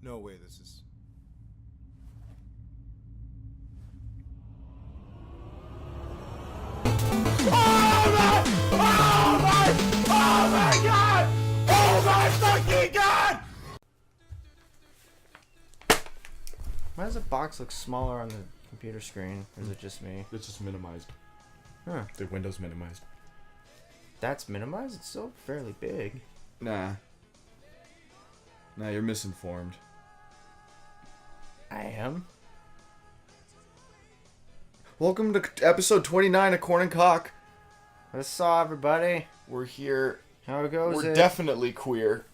No way this is... Oh my god! Oh my fucking god! Why does the box look smaller on the computer screen? Or is it just me? It's just minimized. Huh. The window's minimized. That's minimized? It's still fairly big. Nah, you're misinformed. I am. Welcome to episode 29 of Korn and Kock. What's up, everybody? We're here. How goes We're it? definitely queer.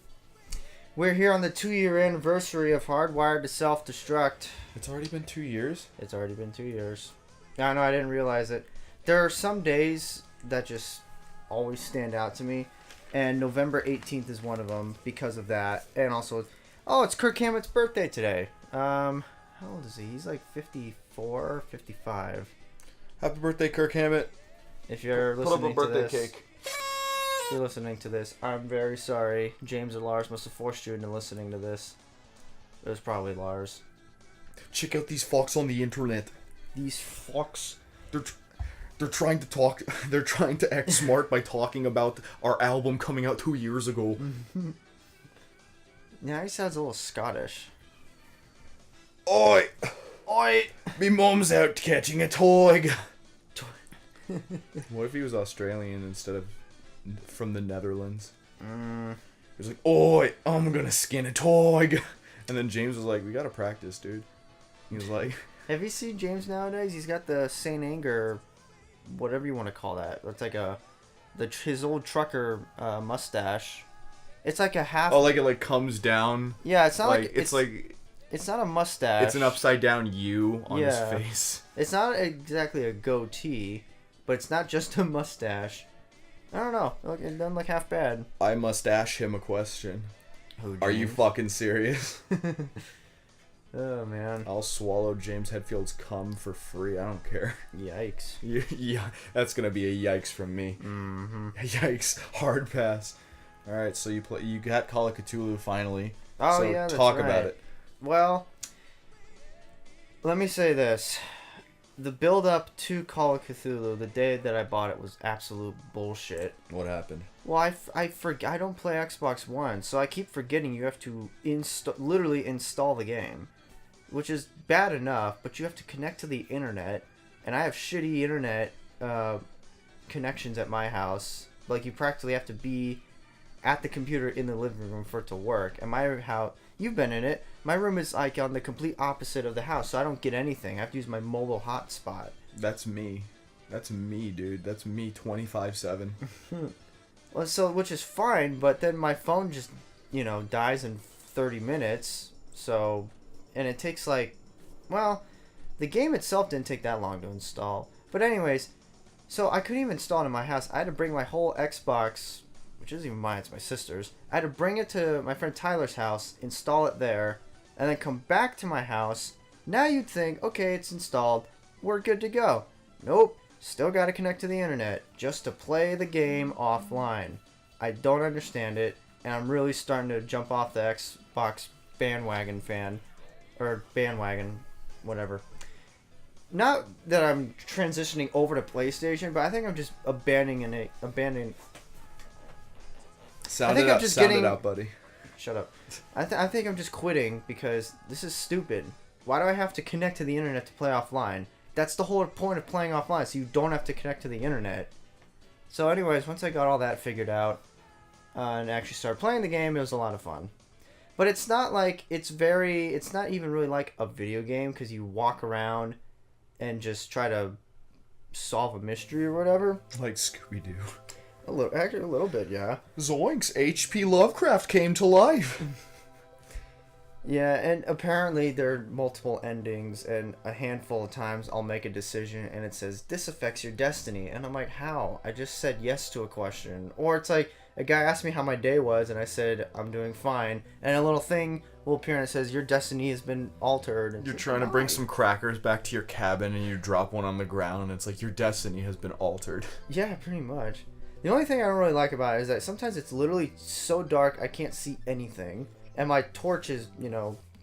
We're here on the 2-year anniversary of Hardwired to Self-Destruct. It's already been 2 years? It's already been 2 years. I know, I didn't realize it. There are some days that just always stand out to me. And November 18th is one of them because of that. And also, oh, it's Kirk Hammett's birthday today. How old is he? He's like 54, 55. Happy birthday, Kirk Hammett. If you're Put up a listening to birthday this, cake. if you're listening to this, I'm very sorry. James or Lars must have forced you into listening to this. It was probably Lars. Check out these fucks on the internet. These fucks. They're trying to talk. They're trying to act smart by talking about our album coming out 2 years ago. Yeah, he sounds a little Scottish. Oi! Oi! Me mum's out catching a toig. What if he was Australian instead of from the Netherlands? He was like, oi, I'm gonna skin a toig. And then James was like, we gotta practice, dude. He was like... Have you seen James nowadays? He's got the Saint Anger, whatever you want to call that. It's like his old trucker mustache. It's like a half... Oh, like it like comes down? Yeah, it's not like... It's not a mustache. It's an upside down U on his face. It's not exactly a goatee, but it's not just a mustache. I don't know. It doesn't look half bad. I must ask him a question. Who, Are you fucking serious? Oh, man. I'll swallow James Hetfield's cum for free. I don't care. Yikes. Yeah, that's gonna be a yikes from me. Mm-hmm. Yikes. Hard pass. Alright, so you got Call of Cthulhu finally. Oh, so yeah, that's talk right. about it. Well, let me say this. The build-up to Call of Cthulhu, the day that I bought it, was absolute bullshit. What happened? Well, I don't play Xbox One, so I keep forgetting you have to literally install the game, which is bad enough, but you have to connect to the internet, and I have shitty internet connections at my house. Like, you practically have to be at the computer in the living room for it to work. And my house, you've been in it, my room is like on the complete opposite of the house, so I don't get anything. I have to use my mobile hotspot. That's me. That's me, dude. That's me 24/7. Well, so, which is fine, but then my phone just, dies in 30 minutes. So, and it takes like, well, the game itself didn't take that long to install. But anyways, so I couldn't even install it in my house. I had to bring my whole Xbox, which isn't even mine, it's my sister's. I had to bring it to my friend Tyler's house, install it there, and then come back to my house. Now you'd think, okay, it's installed, we're good to go. Nope. Still got to connect to the internet just to play the game offline. I don't understand it, and I'm really starting to jump off the Xbox bandwagon whatever. Not that I'm transitioning over to PlayStation, but I think I'm just abandoning it. Sound it out, buddy. Shut up. I think I'm just quitting because this is stupid. Why do I have to connect to the internet to play offline? That's the whole point of playing offline, so you don't have to connect to the internet. So anyways, once I got all that figured out and actually started playing the game, it was a lot of fun. But it's not like, it's not even really like a video game, because you walk around and just try to solve a mystery or whatever. Like Scooby-Doo. Actually, a little bit, yeah. Zoinks! H.P. Lovecraft came to life! Yeah, and apparently there are multiple endings, and a handful of times I'll make a decision and it says, this affects your destiny. And I'm like, how? I just said yes to a question. Or it's like, a guy asked me how my day was, and I said, I'm doing fine. And a little thing will appear and it says, your destiny has been altered. And you're trying to bring some crackers back to your cabin, and you drop one on the ground, and it's like, your destiny has been altered. Yeah, pretty much. The only thing I don't really like about it is that sometimes it's literally so dark I can't see anything. And my torch is,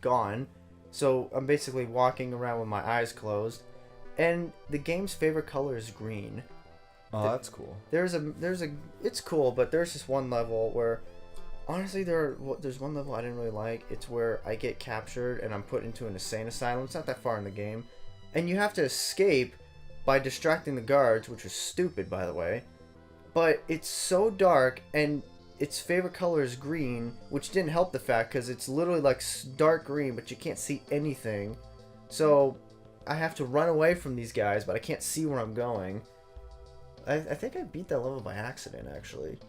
gone. So I'm basically walking around with my eyes closed. And the game's favorite color is green. Oh, that's cool. It's cool, but there's this one level where, honestly, there's one level I didn't really like. It's where I get captured and I'm put into an insane asylum. It's not that far in the game. And you have to escape by distracting the guards, which is stupid, by the way. But it's so dark, and its favorite color is green, which didn't help the fact, because it's literally like dark green, but you can't see anything. So I have to run away from these guys, but I can't see where I'm going. I think I beat that level by accident, actually.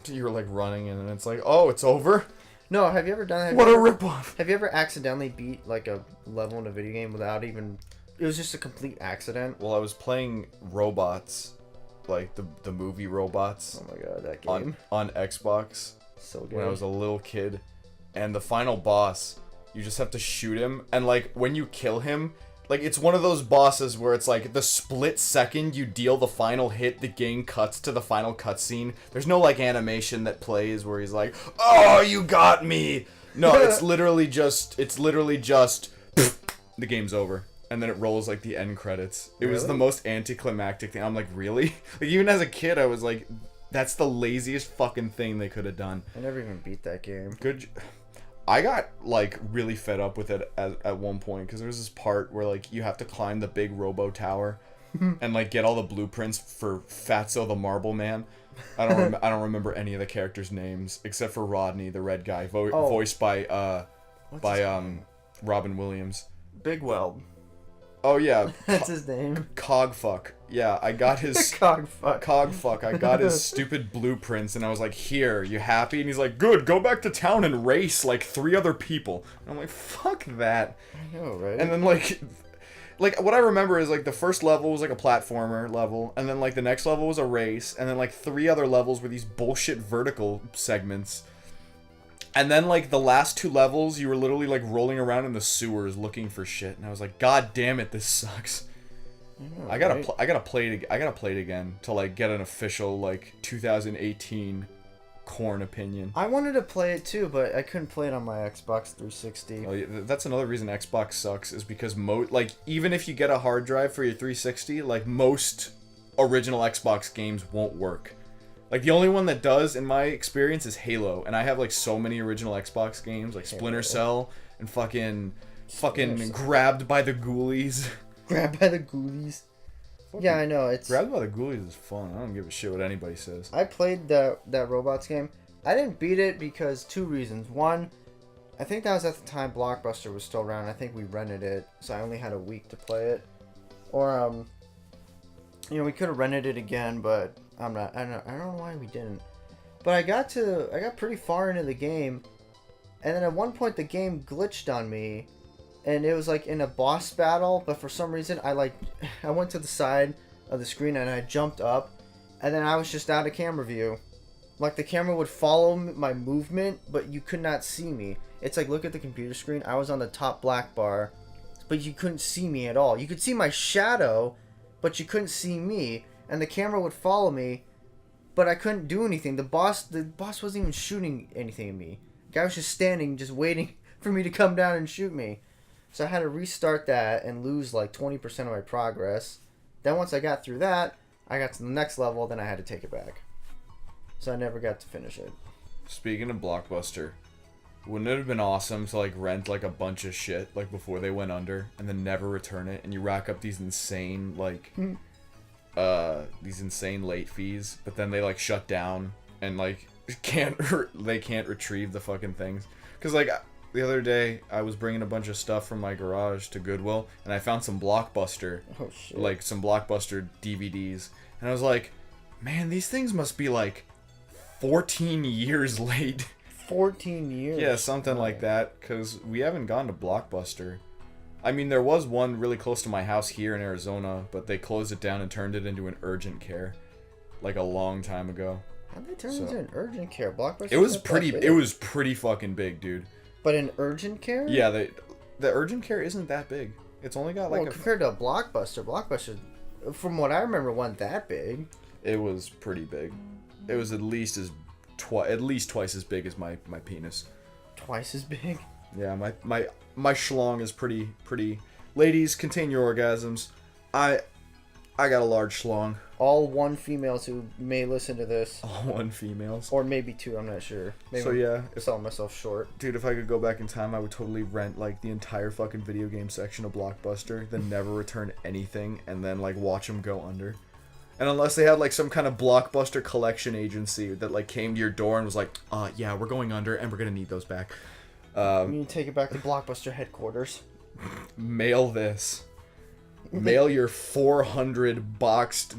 You were like running, and then it's like, oh, it's over? No, have you ever done that? What a ripoff! Have you ever accidentally beat like a level in a video game without even... It was just a complete accident? Well, I was playing Robots, like the movie Robots. Oh my god, that game. On Xbox. So good. When I was a little kid. And the final boss, you just have to shoot him. And like, when you kill him, like, it's one of those bosses where it's like, the split second you deal the final hit, the game cuts to the final cutscene. There's no like animation that plays where he's like, oh, you got me! No, it's literally just, the game's over. And then it rolls like the end credits. It was the most anticlimactic thing. I'm like, really? Like, even as a kid, I was like, that's the laziest fucking thing they could have done. I never even beat that game. I got like really fed up with it at one point because there's this part where like you have to climb the big robo tower and like get all the blueprints for Fatso the Marble Man. I don't remember any of the characters' names except for Rodney, the red guy, voiced by Robin Williams. Big Weld. Oh yeah, that's his name. Cogfuck. Yeah, I got his Cogfuck. I got his stupid blueprints, and I was like, "Here, you happy?" And he's like, "Good. Go back to town and race like 3 other people." And I'm like, "Fuck that." I know, right? And then like what I remember is like the first level was like a platformer level, and then like the next level was a race, and then like 3 other levels were these bullshit vertical segments. And then, like, the last 2 levels, you were literally, like, rolling around in the sewers looking for shit. And I was like, God damn it, this sucks. I gotta play it again to, like, get an official, like, 2018 Korn opinion. I wanted to play it, too, but I couldn't play it on my Xbox 360. Oh, yeah, that's another reason Xbox sucks, is because, like, even if you get a hard drive for your 360, like, most original Xbox games won't work. Like, the only one that does, in my experience, is Halo. And I have, like, so many original Xbox games, like Splinter Cell and fucking Grabbed by the Ghoulies. Grabbed by the Ghoulies? Yeah, I know. Grabbed by the Ghoulies is fun. I don't give a shit what anybody says. I played that Robots game. I didn't beat it because 2 reasons. One, I think that was at the time Blockbuster was still around. I think we rented it, so I only had a week to play it. Or, we could have rented it again, but... I don't know why we didn't. But I got pretty far into the game, and then at one point the game glitched on me, and it was like in a boss battle, but for some reason I went to the side of the screen and I jumped up, and then I was just out of camera view. Like, the camera would follow my movement, but you could not see me. It's like, look at the computer screen. I was on the top black bar, but you couldn't see me at all. You could see my shadow, but you couldn't see me. And the camera would follow me, but I couldn't do anything. The boss wasn't even shooting anything at me. The guy was just standing, just waiting for me to come down and shoot me. So I had to restart that and lose like 20% of my progress. Then once I got through that, I got to the next level, then I had to take it back. So I never got to finish it. Speaking of Blockbuster, wouldn't it have been awesome to like rent like a bunch of shit like before they went under and then never return it, and you rack up these insane like... these insane late fees, but then they like shut down and like can't retrieve the fucking things. Because like the other day I was bringing a bunch of stuff from my garage to Goodwill, and I found some Blockbuster, like some Blockbuster DVDs, and I was like, man, these things must be like 14 years late. 14 years? Yeah, something like that, because we haven't gone to Blockbuster. I mean, there was one really close to my house here in Arizona, but they closed it down and turned it into an urgent care, like a long time ago. How'd they turn it into an urgent care? Blockbuster? It was pretty fucking big, dude. But an urgent care? Yeah, the urgent care isn't that big. It's only got like compared to a Blockbuster, from what I remember, wasn't that big. It was pretty big. It was at least twice as big as my penis. Twice as big? Yeah, my schlong is pretty. Ladies, contain your orgasms. I got a large schlong. All one females who may listen to this. All one females. Or maybe two, I'm not sure. Maybe so yeah, I'm selling myself short. Dude, if I could go back in time, I would totally rent like the entire fucking video game section of Blockbuster, then never return anything, and then like watch them go under. And unless they had like some kind of Blockbuster collection agency that like came to your door and was like, yeah, we're going under and we're gonna need those back. You need to take it back to Blockbuster headquarters. Mail this. Mail your 400 boxed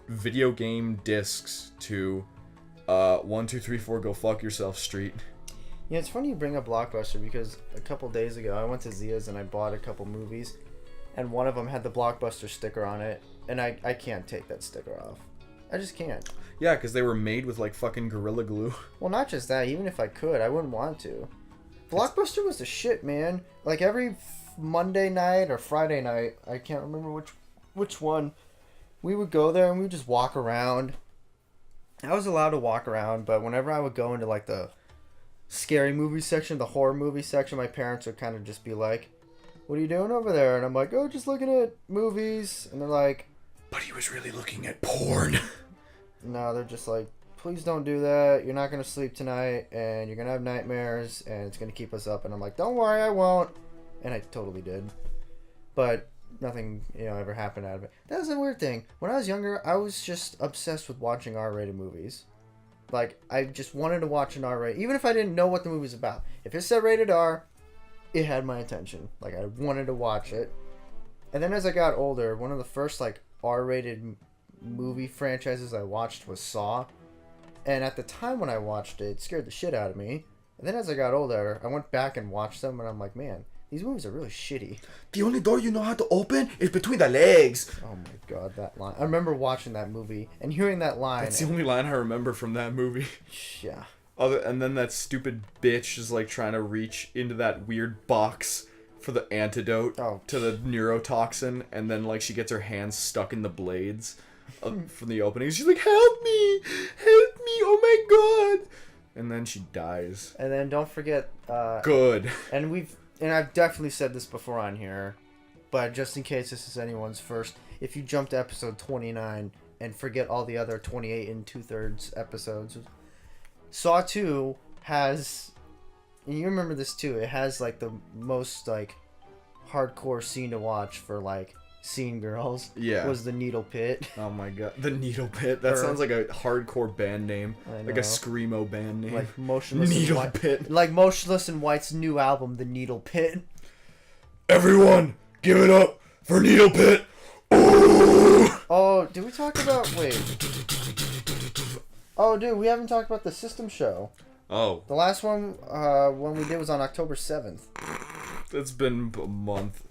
video game discs to 1234 Go Fuck Yourself Street. Yeah, it's funny you bring up Blockbuster because a couple days ago I went to Zia's and I bought a couple movies, and one of them had the Blockbuster sticker on it, and I can't take that sticker off. I just can't. Yeah, because they were made with like fucking Gorilla Glue. Well, not just that. Even if I could, I wouldn't want to. Blockbuster was the shit, man. Like every Monday night or Friday night, I can't remember which one, we would go there and we would just walk around. I was allowed to walk around, but whenever I would go into like the scary movie section, the horror movie section, my parents would kind of just be like, "What are you doing over there?" And I'm like, "Oh, just looking at movies." And they're like, "But he was really looking at porn." No, they're just like, "Please don't do that. You're not going to sleep tonight, and you're going to have nightmares, and it's going to keep us up." And I'm like, "Don't worry, I won't." And I totally did. But nothing, ever happened out of it. That was a weird thing. When I was younger, I was just obsessed with watching R-rated movies. Like, I just wanted to watch an R-rated, even if I didn't know what the movie was about. If it said rated R, it had my attention. Like, I wanted to watch it. And then as I got older, one of the first, like, R-rated movie franchises I watched was Saw. And at the time when I watched it, it scared the shit out of me. And then as I got older, I went back and watched them, and I'm like, man, these movies are really shitty. The only door you know how to open is between the legs. Oh my god, that line. I remember watching that movie and hearing that line. That's the only line I remember from that movie. Yeah. And then that stupid bitch is like trying to reach into that weird box for the antidote to the neurotoxin, and then like she gets her hands stuck in the blades from the opening. She's like, help me, oh my god. And then she dies. And then don't forget... Good. And I've definitely said this before on here, but just in case this is anyone's first, if you jump to episode 29 and forget all the other 28 and 2/3 episodes, Saw 2 has, and you remember this too, it has like the most like hardcore scene to watch for like scene girls. Yeah. Was the Needle Pit. Oh my god. The Needle Pit. That sounds like a hardcore band name. Like a screamo band name. Like Motionless Needle in Pit. Like Motionless in White's new album, The Needle Pit. Everyone, give it up for Needle Pit. Ooh! Oh, did we talk about... Wait. Oh, dude, we haven't talked about the System Show. Oh. The last one we did was on October 7th. It's been a month.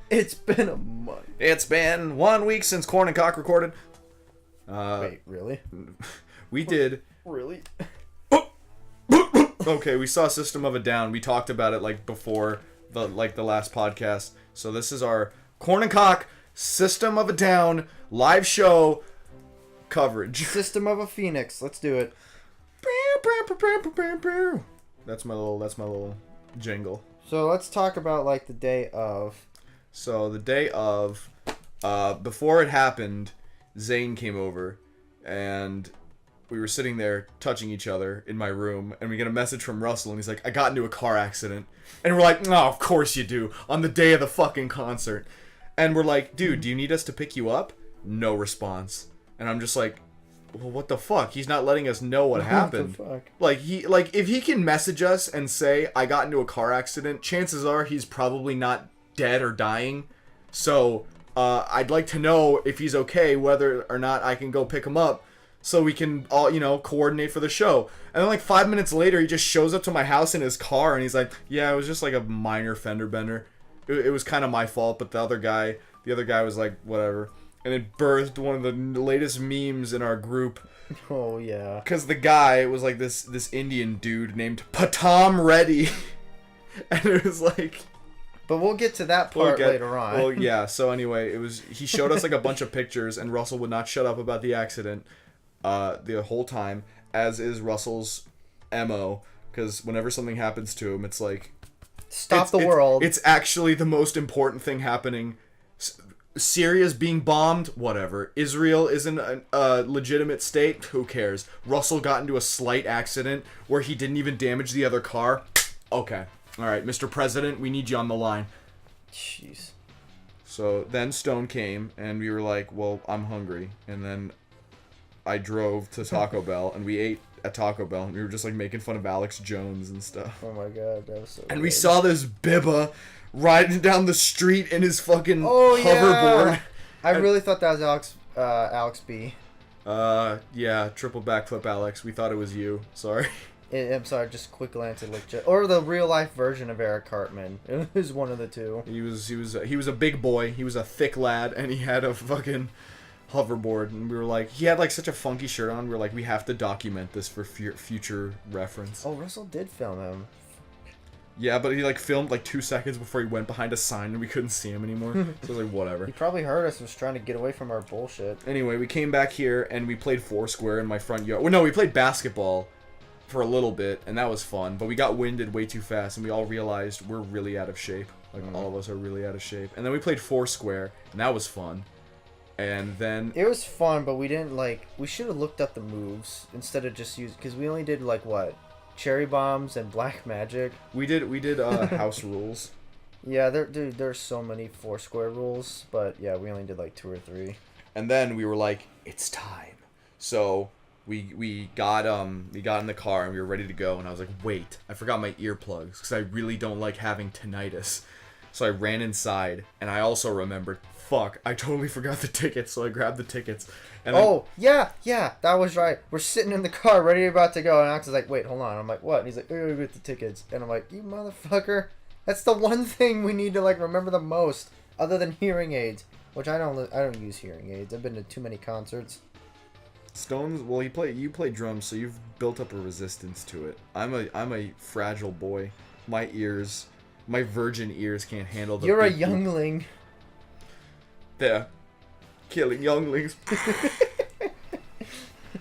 It's been a month. It's been 1 week since Korn and Kock recorded. Wait, really? We did. Really? Okay, we saw System of a Down. We talked about it like before the last podcast. So this is our Korn and Kock System of a Down live show coverage. System of a Phoenix. Let's do it. That's my little jingle. So let's talk about like the day of. So the day of, before it happened, Zane came over, and we were sitting there touching each other in my room, and we get a message from Russell, and he's like, I got into a car accident. And we're like, no, of course you do, on the day of the fucking concert. And we're like, dude, do you need us to pick you up? No response. And I'm just like, well, what the fuck? He's not letting us know what happened. What the fuck? Like, if he can message us and say, I got into a car accident, chances are he's probably not dead or dying. So I'd like to know if he's okay, whether or not I can go pick him up so we can all coordinate for the show. And then like 5 minutes later, he just shows up to my house in his car, and he's like, yeah, it was just like a minor fender bender. It was kind of my fault, but the other guy was like, whatever. And it birthed one of the latest memes in our group. Oh yeah, because the guy was like this Indian dude named Patam Reddy. And it was like, but we'll get to that part later on. Well, yeah. So anyway, he showed us like a bunch of pictures, and Russell would not shut up about the accident the whole time, as is Russell's MO. because whenever something happens to him, it's like Stop the world. It's actually the most important thing happening. Syria's being bombed, whatever. Israel isn't a legitimate state, who cares? Russell got into a slight accident where he didn't even damage the other car. Okay. Alright, Mr. President, we need you on the line. Jeez. So then Stone came, and we were like, well, I'm hungry. And then I drove to Taco Bell, and we ate at Taco Bell, and we were just like making fun of Alex Jones and stuff. Oh my god, that was so And good. we saw this Bibba riding down the street in his fucking hoverboard. I really thought that was Alex B. Yeah, triple backflip Alex. We thought it was you. Sorry. I'm sorry, just quick glance at or the real life version of Eric Cartman. It was one of the two. He was a big boy. He was a thick lad, and he had a fucking hoverboard. And we were like, he had like such a funky shirt on. We were like, we have to document this for future reference. Oh, Russell did film him. Yeah, but he like filmed like 2 seconds before he went behind a sign, and we couldn't see him anymore. So I was like, whatever. He probably heard us and was trying to get away from our bullshit. Anyway, we came back here and we played Foursquare in my front yard. Well, no, we played basketball for a little bit, and that was fun, but we got winded way too fast, and we all realized we're really out of shape. Like, all of us are really out of shape. And then we played Foursquare, and that was fun. And then... It was fun, but we didn't, like... We should have looked up the moves instead of just use... Because we only did, like, what? Cherry bombs and black magic. We did house rules. Yeah, there's so many Foursquare rules, but yeah, we only did, like, 2 or 3. And then we were like, it's time. So... We got in the car and we were ready to go, and I was like, wait, I forgot my earplugs because I really don't like having tinnitus. So I ran inside, and I also remembered, fuck, I totally forgot the tickets, so I grabbed the tickets. And yeah, that was right. We're sitting in the car, ready about to go, and Alex is like, wait, hold on. I'm like, what? And he's like, oh, get the tickets. And I'm like, you motherfucker. That's the one thing we need to, like, remember the most, other than hearing aids, which I don't use hearing aids. I've been to too many concerts. Stones, well, you play drums, so you've built up a resistance to it. I'm a fragile boy. My virgin ears can't handle the... You're a youngling. There. Killing younglings.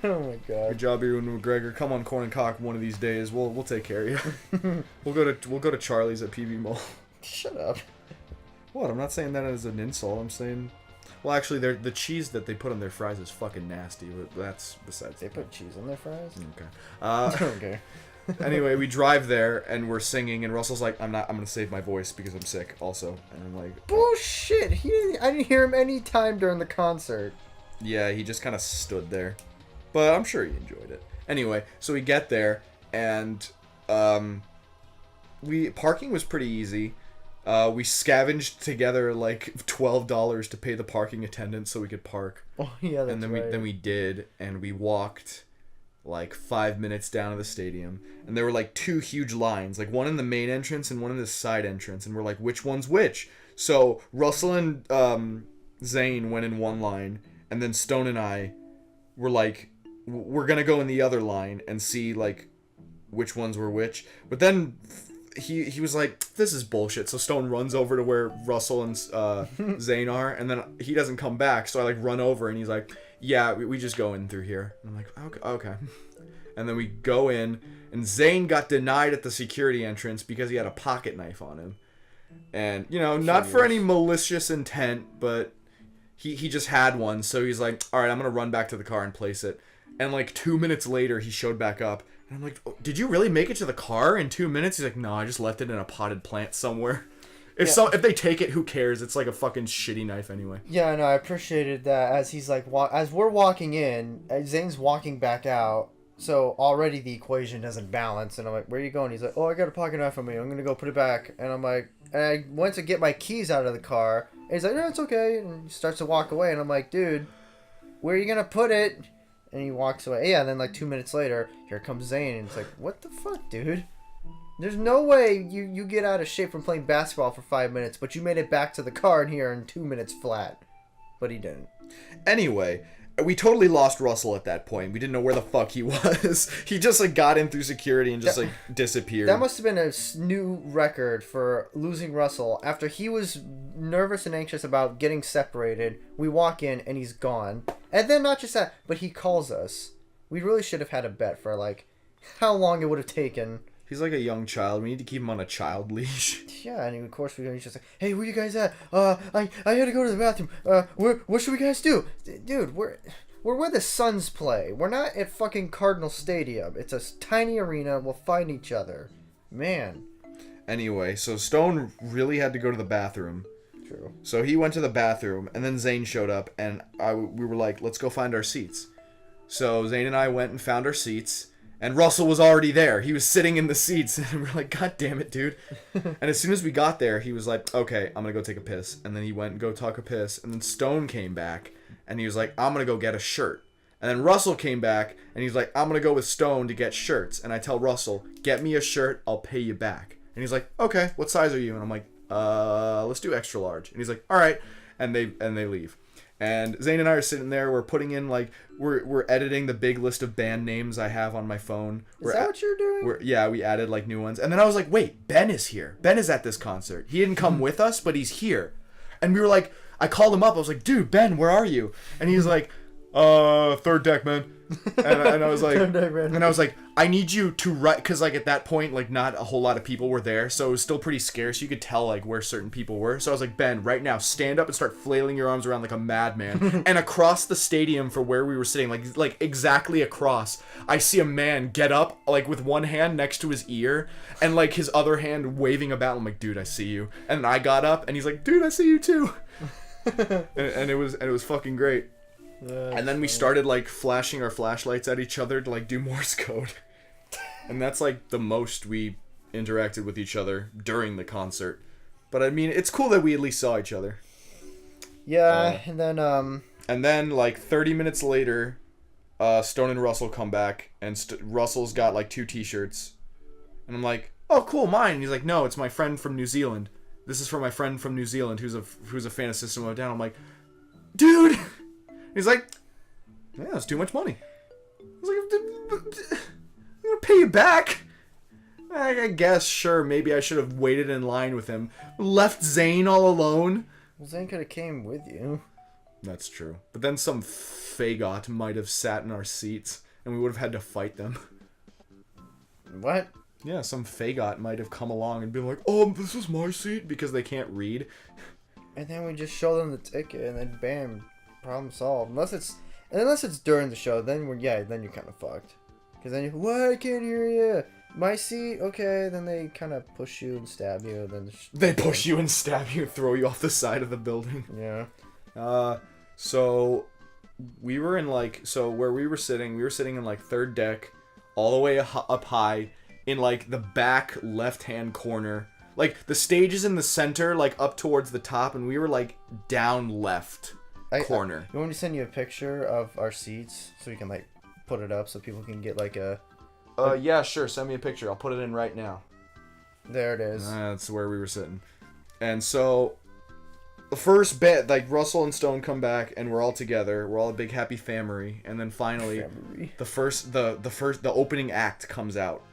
Oh my god. Good job, Ewan McGregor. Come on, Korn and Kock, one of these days. We'll take care of you. We'll go to Charlie's at PB Mall. Shut up. What? I'm not saying that as an insult. I'm saying... Well, actually, the cheese that they put on their fries is fucking nasty, but that's besides... They put cheese on their fries? Okay. Okay. Anyway, we drive there, and we're singing, and Russell's like, I'm gonna save my voice because I'm sick, also. And I'm like... Bullshit! I didn't hear him any time during the concert. Yeah, he just kind of stood there. But I'm sure he enjoyed it. Anyway, so we get there, and parking was pretty easy. We scavenged together like $12 to pay the parking attendant so we could park. Oh yeah, that's and then right. we did, and we walked like 5 minutes down to the stadium, and there were like 2 huge lines, like one in the main entrance and one in the side entrance, and we're like, which one's which? So Russell and Zane went in one line, and then Stone and I were like, we're gonna go in the other line and see like which ones were which. But then he was like, this is bullshit. So Stone runs over to where Russell and Zane are, and then he doesn't come back. So I like run over, and he's like, yeah, we just go in through here. And I'm like, okay. And then we go in, and Zane got denied at the security entrance because he had a pocket knife on him. And, you know, not for any malicious intent, but he just had one. So he's like, all right, I'm going to run back to the car and place it. And like 2 minutes later, he showed back up. And I'm like, oh, did you really make it to the car in 2 minutes? He's like, no, I just left it in a potted plant somewhere. If they take it, who cares? It's like a fucking shitty knife anyway. Yeah, no, I appreciated that. As he's like, as we're walking in, Zane's walking back out. So already the equation doesn't balance. And I'm like, where are you going? He's like, oh, I got a pocket knife on me. I'm gonna go put it back. And I'm like, and I went to get my keys out of the car. And he's like, no, it's okay. And he starts to walk away. And I'm like, dude, where are you gonna put it? And he walks away. Yeah, and then like 2 minutes later, here comes Zane, and it's like, what the fuck, dude? There's no way you get out of shape from playing basketball for 5 minutes, but you made it back to the car in here in 2 minutes flat. But he didn't. Anyway, we totally lost Russell at that point. We didn't know where the fuck he was. He just like got in through security and just like disappeared. That must have been a new record for losing Russell. After he was nervous and anxious about getting separated, we walk in and he's gone. And then not just that, but he calls us. We really should have had a bet for like how long it would have taken He's like a young child. We need to keep him on a child leash. Yeah, and of course he's just like, hey, where you guys at? I had to go to the bathroom. What should we guys do? Dude, we're where the Suns play. We're not at fucking Cardinal Stadium. It's a tiny arena. We'll find each other. Man. Anyway, so Stone really had to go to the bathroom. True. So he went to the bathroom, and then Zane showed up, and we were like, let's go find our seats. So Zane and I went and found our seats, and Russell was already there. He was sitting in the seats, and we were like, God damn it, dude. And as soon as we got there, he was like, okay, I'm going to go take a piss. And then he went and go take a piss, and then Stone came back, and he was like, I'm going to go get a shirt. And then Russell came back, and he's like, I'm going to go with Stone to get shirts. And I tell Russell, get me a shirt, I'll pay you back. And he's like, okay, what size are you? And I'm like, let's do extra large. And he's like, all right. And they leave. And Zane and I are sitting there. We're putting in we're editing the big list of band names I have on my phone. Is that what you're doing? Yeah, we added like new ones. And then I was like, wait, Ben is here. Ben is at this concert. He didn't come with us, but he's here. And we were like, I called him up. I was like, dude, Ben, where are you? And he's like, third deck, man. And I was like, I need you to write, because like at that point, like not a whole lot of people were there, so it was still pretty scarce. You could tell like where certain people were. So I was like, Ben, right now, stand up and start flailing your arms around like a madman. And across the stadium for where we were sitting, like exactly across, I see a man get up like with one hand next to his ear and like his other hand waving about. I'm like, dude, I see you. And I got up and he's like, dude, I see you too. and it was fucking great. And then we started like flashing our flashlights at each other to like do Morse code. And that's like the most we interacted with each other during the concert. But I mean, it's cool that we at least saw each other. Yeah, and then like 30 minutes later, Stone and Russell come back, and Russell's got like 2 t-shirts. And I'm like, "Oh, cool, mine." And he's like, "No, it's my friend from New Zealand. This is for my friend from New Zealand who's a fan of System of a Down." I'm like, "Dude." He's like, "Yeah, that's too much money." I was like, "I'm gonna pay you back." I guess, sure, maybe I should have waited in line with him. Left Zane all alone. Well, Zane could have came with you. That's true. But then some fagot might have sat in our seats, and we would have had to fight them. What? Yeah, some fagot might have come along and been like, "Oh, this is my seat," because they can't read. And then we just show them the ticket, and then bam, problem solved. Unless it's during the show, then you're kind of fucked. Because then what? I can't hear you. My seat, okay. Then they kind of push you and stab you. And then they push you and stab you, and throw you off the side of the building. Yeah. So we were in where we were sitting in like third deck, all the way up high, in like the back left-hand corner. Like the stage is in the center, like up towards the top, and we were like down left corner. You want me to send you a picture of our seats so we can like put it up so people can get like a... Yeah, sure. Send me a picture. I'll put it in right now. There it is. That's where we were sitting. And so the first bit, like Russell and Stone come back and we're all together. We're all a big happy family. And then finally the opening act comes out.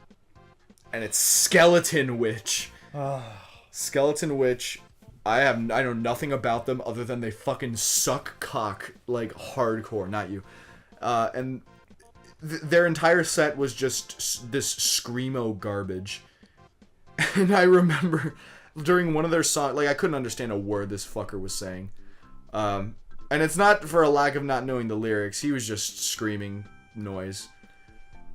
And it's Skeleton Witch. Skeleton Witch. I know nothing about them other than they fucking suck cock like hardcore, not you. And their entire set was just this screamo garbage. And I remember during one of their songs, like I couldn't understand a word this fucker was saying. And it's not for a lack of not knowing the lyrics. He was just screaming noise.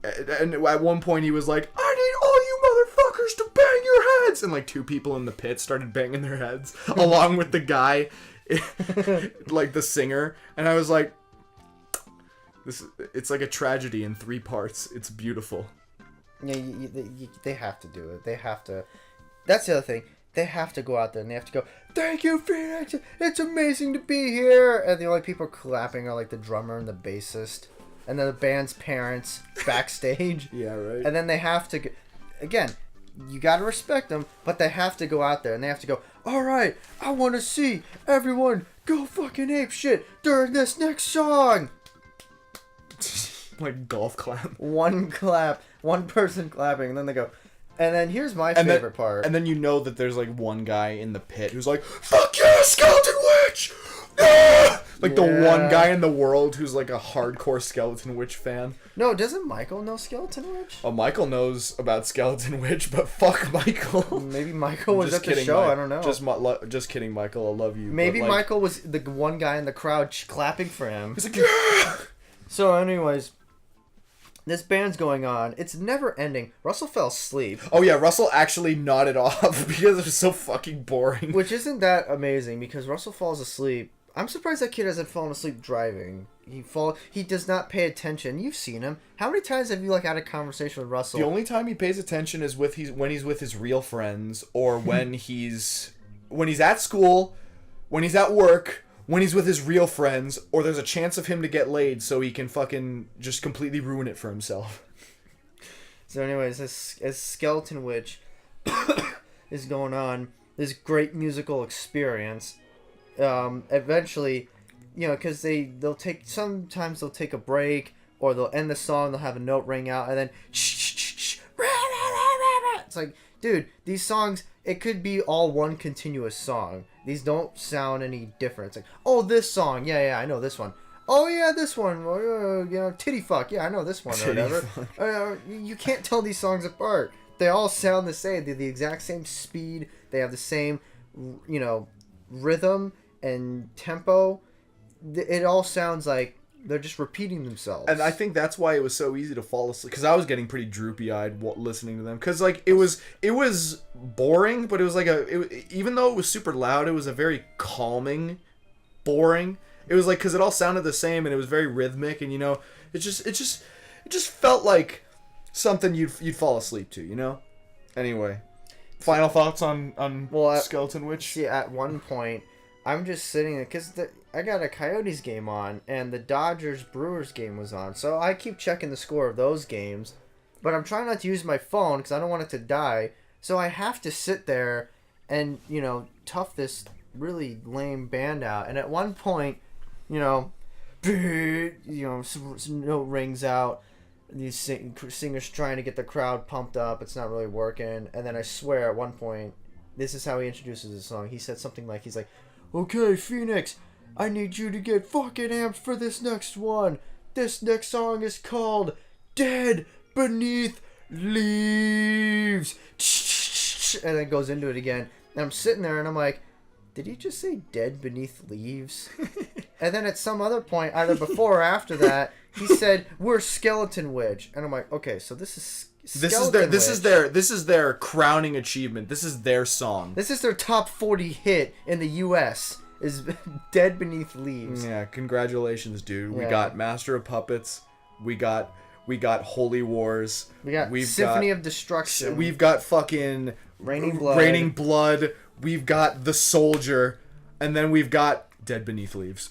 And at one point he was like, "I need all you motherfuckers to bang your heads!" And like 2 people in the pit started banging their heads along with the guy, like the singer. And I was like, it's like a tragedy in 3 parts. It's beautiful. Yeah, they have to do it. They have to. That's the other thing. They have to go out there and they have to go, "Thank you, Phoenix. It's amazing to be here." And the only people clapping are like the drummer and the bassist. And then the band's parents backstage. Yeah, right. And then they have to... Again, you gotta respect them, but they have to go out there and they have to go, "All right, I want to see everyone go fucking ape shit during this next song." Like golf clap. One clap, one person clapping, and then they go. And then here's my favorite part. And then you know that there's like one guy in the pit who's like, "Fuck yeah, Skeleton Witch! Ah! Like the one guy in the world who's like a hardcore Skeleton Witch fan. No, doesn't Michael know Skeleton Witch? Oh, Michael knows about Skeleton Witch, but fuck Michael. Maybe Michael was at the show. I don't know. Just kidding, Michael. I love you. Maybe like, Michael was the one guy in the crowd clapping for him. He's like, yeah! So, anyways, this band's going on. It's never ending. Russell fell asleep. Oh yeah, Russell actually nodded off because it was so fucking boring. Which isn't that amazing because Russell falls asleep. I'm surprised that kid hasn't fallen asleep driving. He does not pay attention. You've seen him. How many times have you like had a conversation with Russell? The only time he pays attention is when he's with his real friends, or when he's at school, when he's at work, when he's with his real friends, or there's a chance of him to get laid, so he can fucking just completely ruin it for himself. So, anyways, as Skeleton Witch is going on, this great musical experience. Eventually, you know, because sometimes they'll take a break, or they'll end the song, they'll have a note ring out, and then it's like, dude, these songs, it could be all one continuous song. These don't sound any different. It's like, oh, this song, yeah, I know this one. Oh yeah, this one, you know, titty fuck, yeah, I know this one, or whatever. You can't tell these songs apart. They all sound the same. They're the exact same speed. They have the same, you know, rhythm and tempo. It all sounds like they're just repeating themselves. And I think that's why it was so easy to fall asleep, because I was getting pretty droopy-eyed listening to them, because like it was boring, but it was like even though it was super loud, it was a very calming boring. It was like, because it all sounded the same, and it was very rhythmic, and you know, it just felt like something you'd fall asleep to, you know. Anyway, final thoughts on Skeleton Witch. See, at one point, I'm just sitting there because I got a Coyotes game on, and the Dodgers-Brewers game was on. So I keep checking the score of those games, but I'm trying not to use my phone because I don't want it to die. So I have to sit there and, you know, tough this really lame band out. And at one point, you know, note rings out. These singers trying to get the crowd pumped up. It's not really working. And then I swear at one point, this is how he introduces the song. He said something like, he's like, okay, Phoenix, I need you to get fucking amped for this next one. This next song is called Dead Beneath Leaves. And then goes into it again. And I'm sitting there and I'm like, did he just say Dead Beneath Leaves? And then at some other point, either before or after that, he said, we're Skeleton Witch. And I'm like, okay, so this is This is their crowning achievement. This is their song. This is their top 40 hit in the U.S. is Dead Beneath Leaves. Yeah, congratulations, dude. We got Master of Puppets. We got Holy Wars. We've Symphony of Destruction. We've got fucking Raining Blood. We've got The Soldier, and then we've got Dead Beneath Leaves.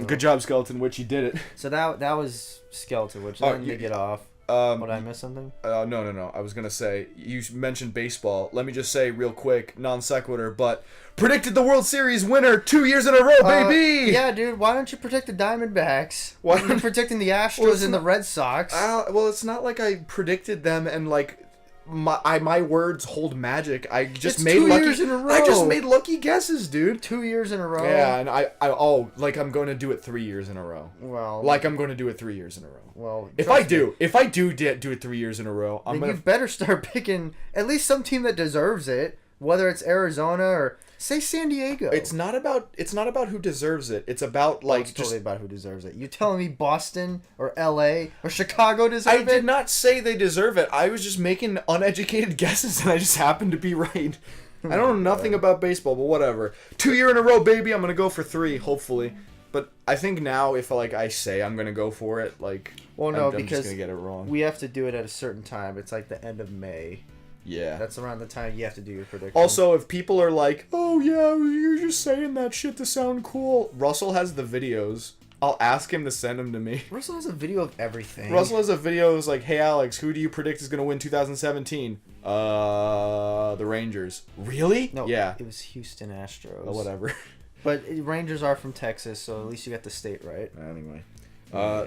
Good job, Skeleton Witch. You did it. So that was Skeleton Witch. Then they get off. Did I miss something? No. I was going to say, you mentioned baseball. Let me just say real quick, non sequitur, but predicted the World Series winner 2 years in a row, baby! Yeah, dude, why don't you predict the Diamondbacks? Why are you predicting the Astros and the Red Sox? Well, it's not like I predicted them and, like, my words hold magic. I just made 2 years in a row. I just made lucky guesses, dude. 2 years in a row. Yeah, and I'm going to do it 3 years in a row. Well, like I'm going to do it 3 years in a row. Well, if I do it 3 years in a row, you better start picking at least some team that deserves it. Whether it's Arizona or say San Diego. It's not about who deserves it. It's about it's totally about who deserves it. You telling me Boston or LA or Chicago deserve it? I did not say they deserve it. I was just making uneducated guesses and I just happened to be right. I don't know nothing about baseball, but whatever. 2 year in a row, baby. I'm gonna go for 3, hopefully. But I think now, if I say I'm gonna go for it, I'm because just gonna get it wrong. We have to do it at a certain time. It's like the end of May. Yeah. That's around the time you have to do your prediction. Also, if people are like, oh yeah, you're just saying that shit to sound cool. Russell has the videos. I'll ask him to send them to me. Russell has a video of everything. Russell has a video that's like, hey Alex, who do you predict is going to win 2017? The Rangers. Really? No, yeah. It was Houston Astros. Oh, whatever. But Rangers are from Texas, so at least you got the state right. Anyway.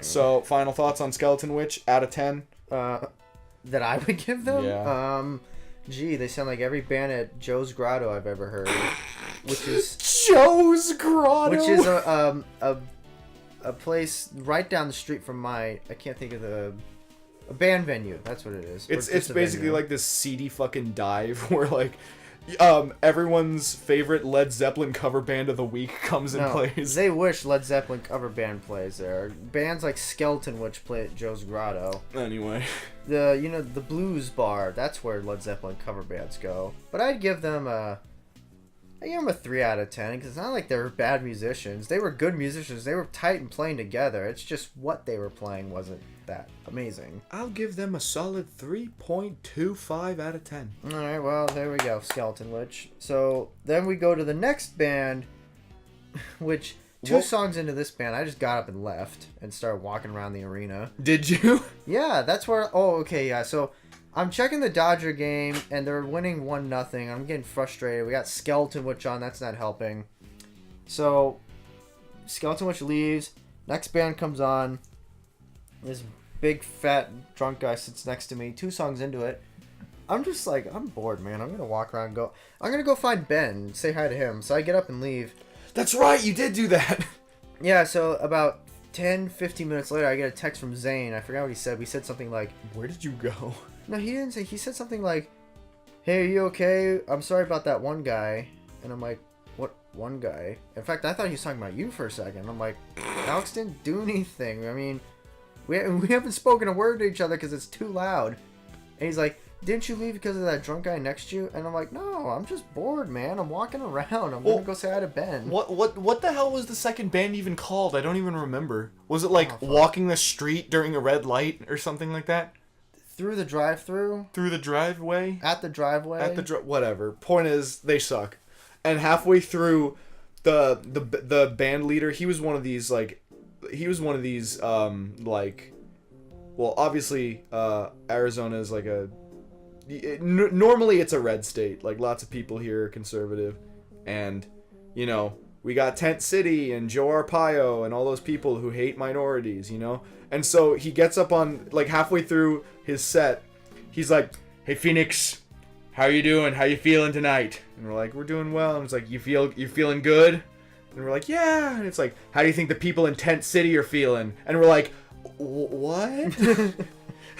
So, final thoughts on Skeleton Witch out of 10? That I would give them? Yeah. Gee, they sound like every band at Joe's Grotto I've ever heard, which is Joe's Grotto, which is a place right down the street from I can't think of a band venue. That's what it is. It's basically like this seedy fucking dive where like everyone's favorite Led Zeppelin cover band of the week comes and plays. They wish Led Zeppelin cover band plays there. Bands like Skeleton Witch play at Joe's Grotto. Anyway, the blues bar, that's where Led Zeppelin cover bands go. But I'd give them a 3 out of 10 because it's not like they were bad musicians. They were good musicians. They were tight and playing together. It's just what they were playing wasn't that amazing. I'll give them a solid 3.25 out of 10. All right, well, there we go, Skeleton Witch. So then we go to the next band, which two songs into this band, I just got up and left and started walking around the arena. Did you? Yeah, that's where. Oh, okay, yeah. So I'm checking the Dodger game, and they're winning 1-0. I'm getting frustrated. We got Skeleton Witch on. That's not helping. So Skeleton Witch leaves. Next band comes on. This big, fat, drunk guy sits next to me. 2 songs into it. I'm just like, I'm bored, man. I'm going to walk around and go. I'm going to go find Ben and say hi to him. So I get up and leave. That's right. You did do that. Yeah, so about 10, 15 minutes later, I get a text from Zane. I forgot what he said. We said something like, where did you go? No, he didn't say. He said something like, hey, are you okay? I'm sorry about that one guy. And I'm like, what one guy? In fact, I thought he was talking about you for a second. I'm like, Alex didn't do anything. I mean, we haven't spoken a word to each other because it's too loud. And he's like, didn't you leave because of that drunk guy next to you? And I'm like, no, I'm just bored, man. I'm walking around. I'm going to go say hi to Ben. What the hell was the second band even called? I don't even remember. Was it like walking the street during a red light or something like that? Through the drive-through? Through the driveway? At the driveway? Whatever. Point is, they suck. And halfway through, the band leader, he was one of these, well, obviously, Arizona is like normally it's a red state. Like, lots of people here are conservative. And, we got Tent City and Joe Arpaio and all those people who hate minorities, And so he gets up on, like, halfway through his set. He's like, hey, Phoenix, how you doing? How you feeling tonight? And we're like, we're doing well. And it's like, you're feeling good? And we're like, yeah. And it's like, how do you think the people in Tent City are feeling? And we're like, what?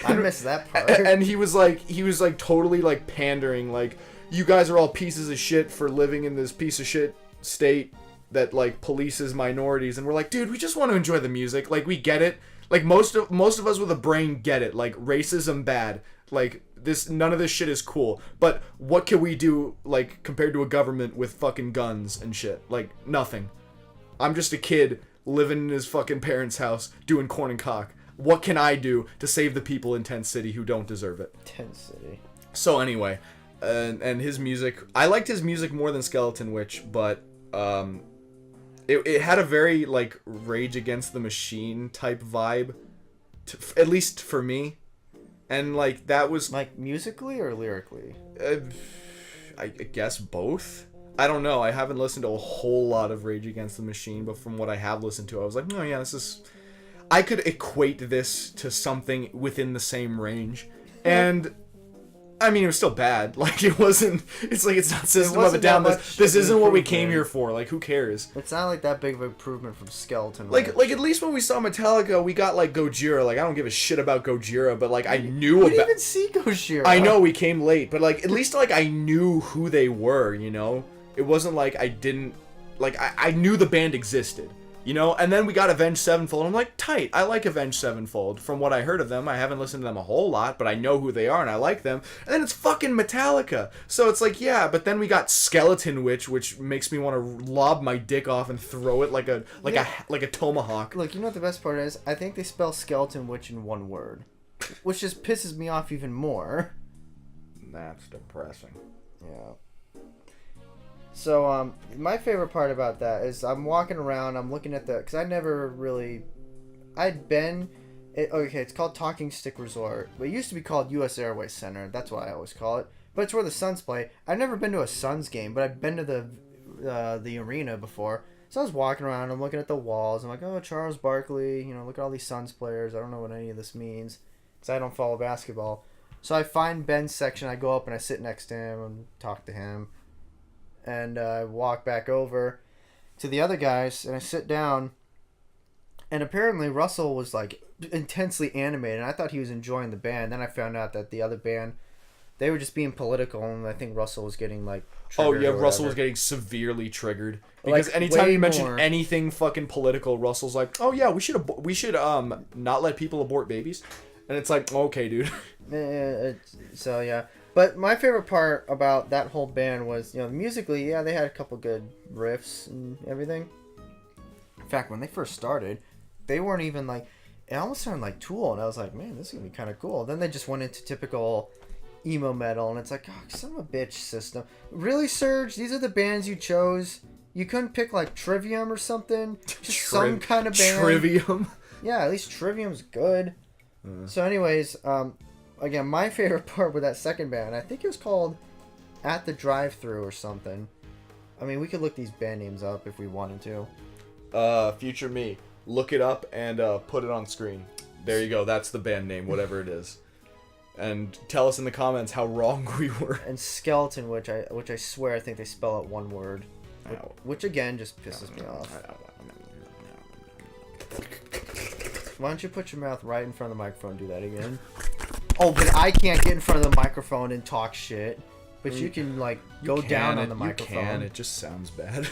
I missed that part. And he was like totally like pandering, like, you guys are all pieces of shit for living in this piece of shit state that like polices minorities. And we're like, dude, we just want to enjoy the music. Like, we get it. Like, most of us with a brain get it. Like, racism bad. Like, none of this shit is cool. But what can we do, like, compared to a government with fucking guns and shit? Like, nothing. I'm just a kid living in his fucking parents' house doing Korn and Kock. What can I do to save the people in Tent City who don't deserve it? Tent City. So anyway, and his music, I liked his music more than Skeleton Witch, but it had a very like Rage Against the Machine type vibe, at least for me, and like that was like musically or lyrically. I guess both. I don't know. I haven't listened to a whole lot of Rage Against the Machine, but from what I have listened to, I was like, oh yeah, this is. I could equate this to something within the same range, and I mean, it was still bad. Like, it wasn't. It's like, it's not System of a Down. This isn't what we came here for. Like, who cares? It's not like that big of an improvement from Skeleton. Like at least when we saw Metallica, we got like Gojira. Like, I don't give a shit about Gojira, but like I knew about. We didn't even see Gojira. I know we came late, but like at least like I knew who they were. It wasn't like I didn't. Like I knew the band existed. And then we got Avenged Sevenfold, and I'm like, tight, I like Avenged Sevenfold. From what I heard of them, I haven't listened to them a whole lot, but I know who they are, and I like them. And then it's fucking Metallica. So it's like, yeah, but then we got Skeleton Witch, which makes me want to lob my dick off and throw it like a tomahawk. Look, you know what the best part is? I think they spell Skeleton Witch in one word, which just pisses me off even more. That's depressing. Yeah. So, my favorite part about that is I'm walking around, I'm looking at because I never really, it's called Talking Stick Resort, but it used to be called U.S. Airways Center, that's what I always call it, but it's where the Suns play. I've never been to a Suns game, but I've been to the arena before, so I was walking around, I'm looking at the walls, I'm like, oh, Charles Barkley, look at all these Suns players, I don't know what any of this means, because I don't follow basketball. So I find Ben's section. I go up and I sit next to him and talk to him. And I walk back over to the other guys and I sit down. And apparently Russell was like intensely animated. And I thought he was enjoying the band. Then I found out that the other band, they were just being political. And I think Russell was getting like triggered. Oh yeah, Russell was getting severely triggered. Because like, anytime you mention anything fucking political, Russell's like, oh yeah, we should not let people abort babies. And it's like, okay, dude. So yeah. But my favorite part about that whole band was, musically, yeah, they had a couple good riffs and everything. In fact, when they first started, they weren't even like, it almost sounded like Tool, and I was like, man, this is going to be kind of cool. Then they just went into typical emo metal, and it's like, oh, son of a bitch, System. Really, Serge? These are the bands you chose? You couldn't pick, like, Trivium or something? Just some kind of band? Trivium? Yeah, at least Trivium's good. So anyways, again, my favorite part with that second band, I think it was called At the Drive-Thru or something. I mean, we could look these band names up if we wanted to. Future me. Look it up and put it on screen. There you go. That's the band name, whatever it is. And tell us in the comments how wrong we were. And Skeleton, which I swear I think they spell out one word. Which again, just pisses me off. Why don't you put your mouth right in front of the microphone and do that again? Oh, but I can't get in front of the microphone and talk shit. But you can, like, go down on the microphone. You can. It just sounds bad.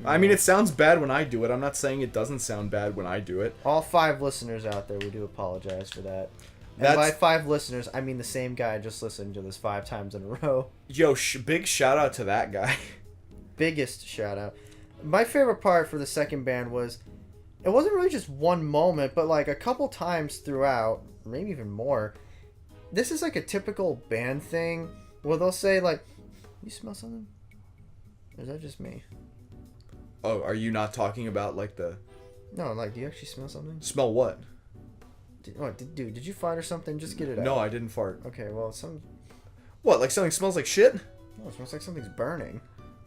I mean, it sounds bad when I do it. I'm not saying it doesn't sound bad when I do it. All 5 listeners out there, we do apologize for that. And by 5 listeners, I mean the same guy just listened to this 5 times in a row. Yo, big shout out to that guy. Biggest shout out. My favorite part for the second band was, it wasn't really just one moment, but like a couple times throughout, maybe even more. This is like a typical band thing where they'll say like, you smell something? Or is that just me? Oh, are you not talking about like the... No, like, do you actually smell something? Smell what? Dude, did you fart or something? Just get it out. No, I didn't fart. Okay, well, What, like something smells like shit? No, it smells like something's burning.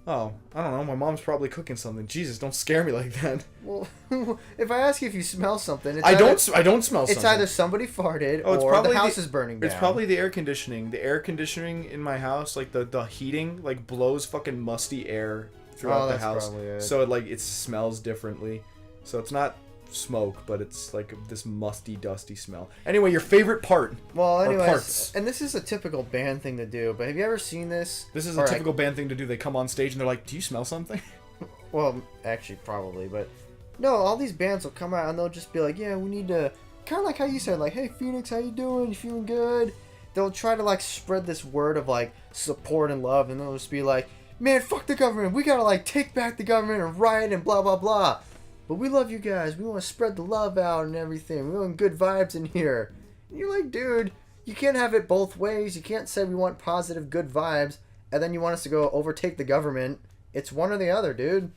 Oh, I don't know. My mom's probably cooking something. Jesus, don't scare me like that. Well, if I ask you if you smell something, I don't smell something. It's either somebody farted or the house is burning down. It's probably the air conditioning. The air conditioning in my house, like the heating, like blows fucking musty air throughout the house. So it smells differently. So it's not smoke, but it's like this musty, dusty smell. Anyway, your favorite part. Well, anyways, and this is a typical band thing to do, but have you ever seen this? This is a typical band thing to do. They come on stage and they're like, do you smell something? Well, actually, probably, but no, all these bands will come out and they'll just be like, yeah, we need to, kind of like how you said, like, hey, Phoenix, how you doing? You feeling good? They'll try to, like, spread this word of, like, support and love, and they'll just be like, man, fuck the government. We gotta, like, take back the government and riot and blah, blah, blah. But we love you guys. We want to spread the love out and everything. We want good vibes in here. And you're like, dude, you can't have it both ways. You can't say we want positive, good vibes, and then you want us to go overtake the government. It's one or the other, dude.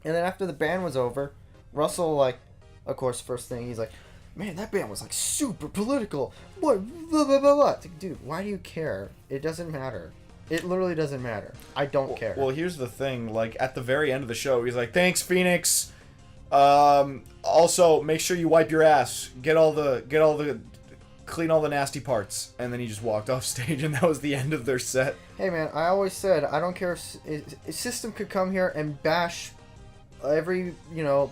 And then after the band was over, Russell, like, of course, first thing, he's like, man, that band was, like, super political. What? Blah, blah, blah, blah. It's like, dude, why do you care? It doesn't matter. It literally doesn't matter. I don't care. Well, here's the thing. Like, at the very end of the show, he's like, thanks, Phoenix. Also, make sure you wipe your ass. Clean all the nasty parts. And then he just walked off stage, and that was the end of their set. Hey, man, I always said, I don't care if System could come here and bash every,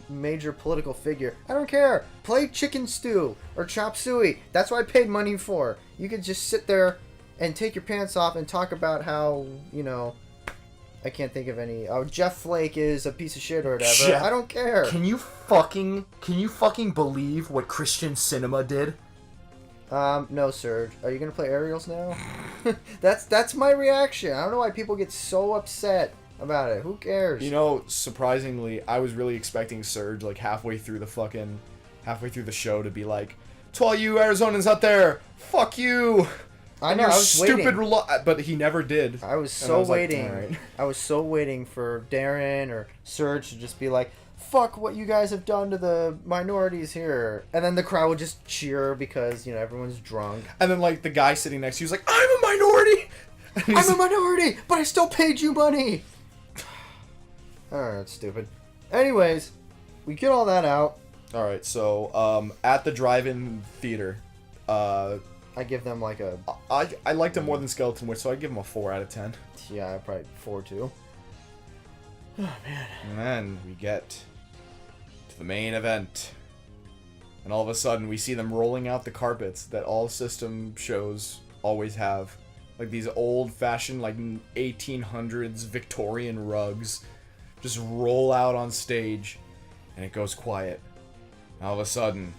major political figure. I don't care. Play Chicken Stew or Chop Suey. That's what I paid money for. You could just sit there and take your pants off and talk about how, I can't think of any. Oh, Jeff Flake is a piece of shit or whatever. I don't care. Can you fucking believe what Christian cinema did? No, Serge. Are you gonna play Aerials now? That's my reaction. I don't know why people get so upset about it. Who cares? Surprisingly, I was really expecting Serge like halfway through the show to be like, to all you Arizonans out there, fuck you. I know, I was stupid waiting. But he never did. I was waiting. Like, right. I was so waiting for Darren or Serge to just be like, fuck what you guys have done to the minorities here. And then the crowd would just cheer because, everyone's drunk. And then, like, the guy sitting next to you was like, I'm a minority! I'm a minority, but I still paid you money! Alright, that's stupid. Anyways, we get all that out. Alright, so, at the drive-in theater, I I give them like a... I liked them more than Skeleton Witch, so I'd give them a 4 out of 10. Yeah, probably 4 too. Oh, man. And then we get to the main event. And all of a sudden, we see them rolling out the carpets that all system shows always have. Like these old-fashioned, like 1800s Victorian rugs. Just roll out on stage. And it goes quiet. And all of a sudden,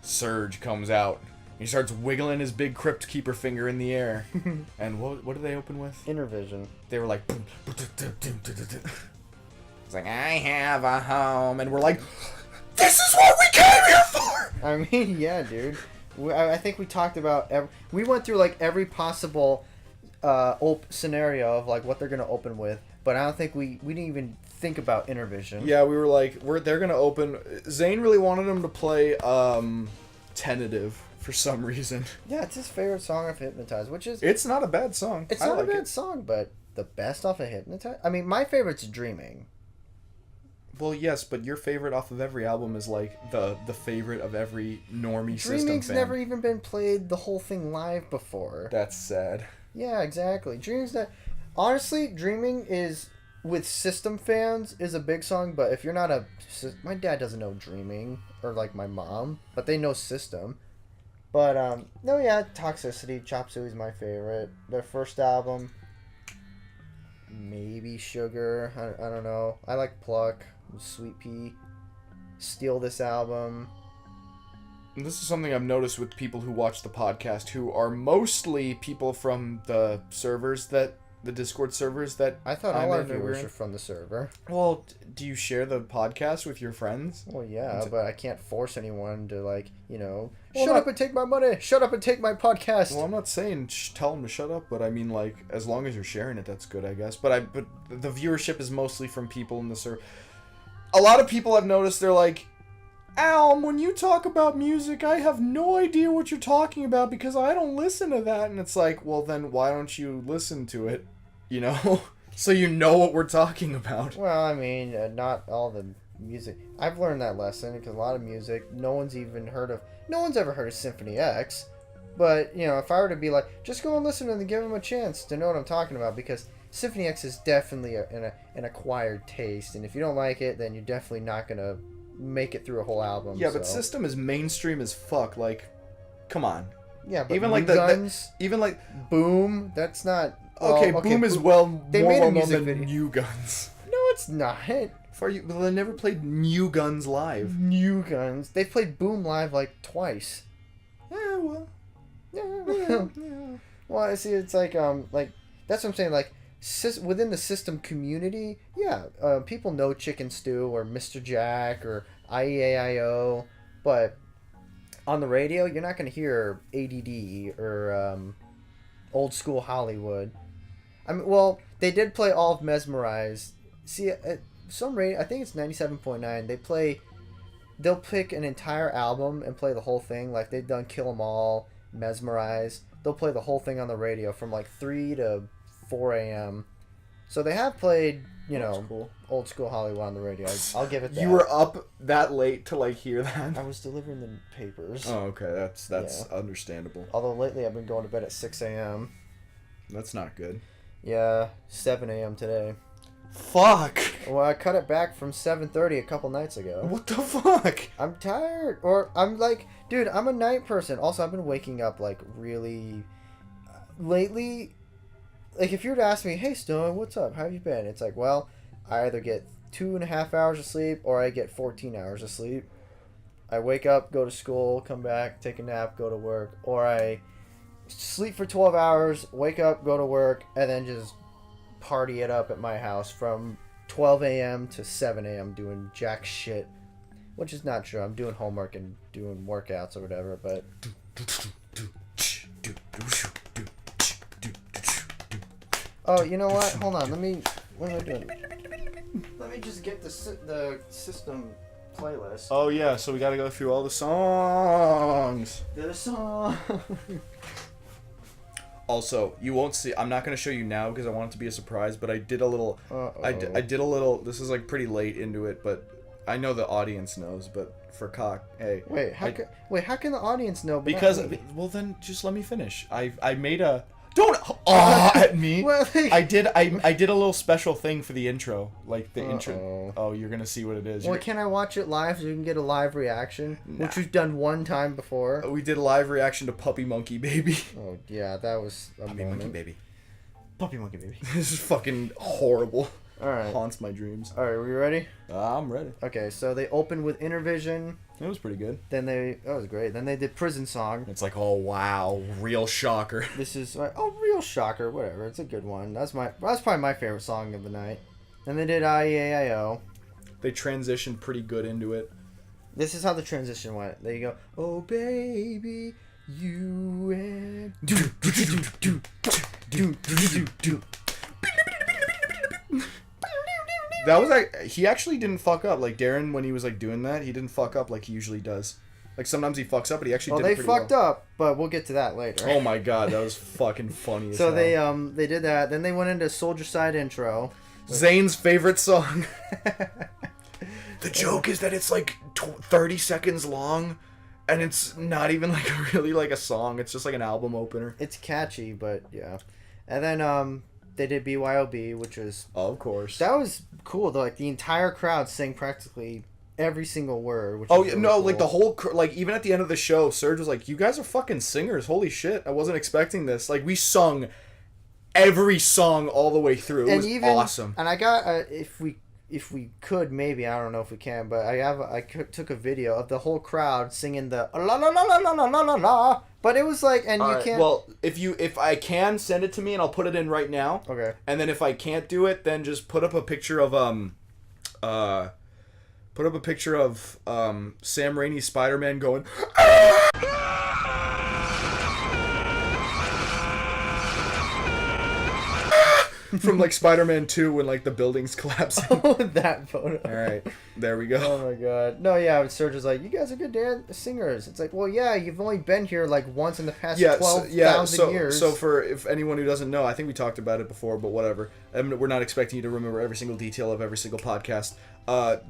Surge comes out. He starts wiggling his big Crypt Keeper finger in the air. And what did they open with? Intervision. They were like... It's like, I have a home. And we're like, this is what we came here for! I mean, yeah, dude. I think we talked about... we went through, like, every possible scenario of, like, what they're going to open with. But I don't think we didn't even think about Intervision. Yeah, we were like, they're going to open... Zane really wanted him to play Tentative for some reason. Yeah, it's his favorite song of Hypnotize, which is... It's not a bad song. It's not a bad song, but the best off of Hypnotize... I mean, my favorite's Dreaming. Well, yes, but your favorite off of every album is, like, the favorite of every normie system fan. Dreaming's never even been played the whole thing live before. That's sad. Yeah, exactly. Dreaming's not... Honestly, Dreaming is... With system fans, is a big song, but if you're not a... My dad doesn't know Dreaming, or, like, my mom, but they know System. But, no, yeah, Toxicity, Chop Suey's my favorite. Their first album... Maybe Sugar, I don't know. I like Pluck, Sweet Pea, Steal This Album. And this is something I've noticed with people who watch the podcast, who are mostly people from the servers that... The Discord servers that... I thought all our viewers are from the server. Well, do you share the podcast with your friends? Well, yeah, but I can't force anyone to, like, you know... Shut up and take my money! Shut up and take my podcast! Well, I'm not saying tell them to shut up, but I mean, like, as long as you're sharing it, that's good, I guess. But the viewership is mostly from people in the server. A lot of people I've noticed, they're like... Alm, when you talk about music, I have no idea what you're talking about because I don't listen to that. And it's like, well, then why don't you listen to it? You know? So you know what we're talking about. Well, I mean, not all the music. I've learned that lesson because a lot of music, no one's ever heard of Symphony X. But, you know, if I were to be like, just go and listen and give them a chance to know what I'm talking about because Symphony X is definitely an acquired taste. And if you don't like it, then you're definitely not going to make it through a whole album. Yeah, but System is mainstream as fuck. Like, come on. Yeah, but even like Guns, even like Boom, that's not... Okay, Boom is more well known than video. New Guns. No, it's not. Well, they never played New Guns live. New Guns. They played Boom live like twice. Yeah, well. Yeah. Well, I see. It's like that's what I'm saying. Like within the system community, yeah, people know Chicken Stew or Mr. Jack or IEAIO, but on the radio, you're not going to hear ADD or Old School Hollywood. I mean, well, they did play all of Mesmerize. See, at some rate, I think it's 97.9. They'll pick an entire album and play the whole thing. Like they've done Kill 'Em All, Mesmerize. They'll play the whole thing on the radio from like 3 to 4 a.m. So they have played, you know, cool. Old School Hollywood on the radio. I'll give it that. You were up that late to like hear that? I was delivering the papers. Oh, okay. That's understandable. Although lately I've been going to bed at 6 a.m. That's not good. Yeah, 7 a.m. today. Fuck! Well, I cut it back from 7:30 a couple nights ago. What the fuck? I'm tired. Or I'm like, dude, I'm a night person. Also, I've been waking up like really... Lately, like if you were to ask me, hey Stone, what's up? How have you been? It's like, well, I either get 2.5 hours of sleep or I get 14 hours of sleep. I wake up, go to school, come back, take a nap, go to work. Or I sleep for 12 hours, wake up, go to work, and then just party it up at my house from 12 a.m. to 7 a.m. doing jack shit. Which is not true. I'm doing homework and doing workouts or whatever, but... Oh, you know what? Hold on. What am I doing? Let me just get the system playlist. Oh, yeah. So we gotta go through all the songs. The song. Also, you won't see... I'm not going to show you now because I want it to be a surprise, but I did a little... I did a little... This is, like, pretty late into it, but I know the audience knows, but for Kock, hey. How can the audience know? But because not me? well, then just let me finish. I made a don't at me. Well, I did a little special thing for the intro, like the intro. Oh, you're gonna see what it is. Well, can I watch it live so you can get a live reaction, which we've done one time before? We did a live reaction to Puppy Monkey Baby. Oh yeah, that was a Puppy moment. Monkey Baby. Puppy Monkey Baby. This is fucking horrible. All right. Haunts my dreams. All right, we ready? I'm ready. Okay, so they opened with Intervision. It was pretty good. Then that was great. Then they did Prison Song. It's like, oh wow, real shocker. This is real shocker. Whatever, it's a good one. That's probably my favorite song of the night. Then they did IEAIO. They transitioned pretty good into it. This is how the transition went. There you go. Oh baby, you and do. That was like he actually didn't fuck up. Like Darren, when he was like doing that, he didn't fuck up like he usually does. Like sometimes he fucks up, but he actually did it pretty well. They fucked up, but we'll get to that later. Oh my god, that was fucking funny as So hell. they did that. Then they went into Soldier Side intro. Zane's favorite song. The joke is that it's like 30 seconds long, and it's not even like really like a song. It's just like an album opener. It's catchy, but yeah. And then they did BYOB, which was of course that was cool. Like the entire crowd sang practically every single word. Which really cool. Like the whole like even at the end of the show, Serge was like, "You guys are fucking singers! Holy shit! I wasn't expecting this." Like we sung every song all the way through. It was awesome. And I got if we could, maybe, I don't know if we can, but I took a video of the whole crowd singing the la la la la la la la la la. But it was like, and you can't. Well, if I can, send it to me and I'll put it in right now. Okay. And then if I can't do it, then just put up a picture of Sam Raimi's Spider-Man going. From like Spider-Man 2 when like the buildings collapse. Oh, that photo. All right, there we go. Oh my god. No, yeah, Serge is like, you guys are good singers. It's like, well, yeah, you've only been here like once in the past 12,000 years. So for if anyone who doesn't know, I think we talked about it before, but whatever. We're not expecting you to remember every single detail of every single podcast.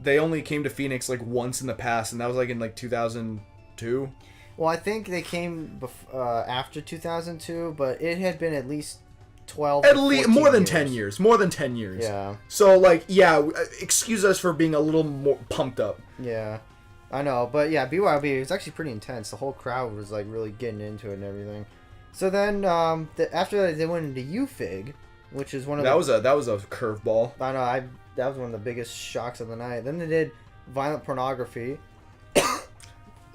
They only came to Phoenix like once in the past, and that was like in like 2002. Well, I think they came after 2002, but it had been at least 12 at least more than years. 10 years. More than 10 years. Yeah. So like, yeah, excuse us for being a little more pumped up. Yeah. I know, but yeah, BYOB was actually pretty intense. The whole crowd was like really getting into it and everything. So then after that they went into UFIG, which is one of that was a curveball. I know, that was one of the biggest shocks of the night. Then they did Violent Pornography.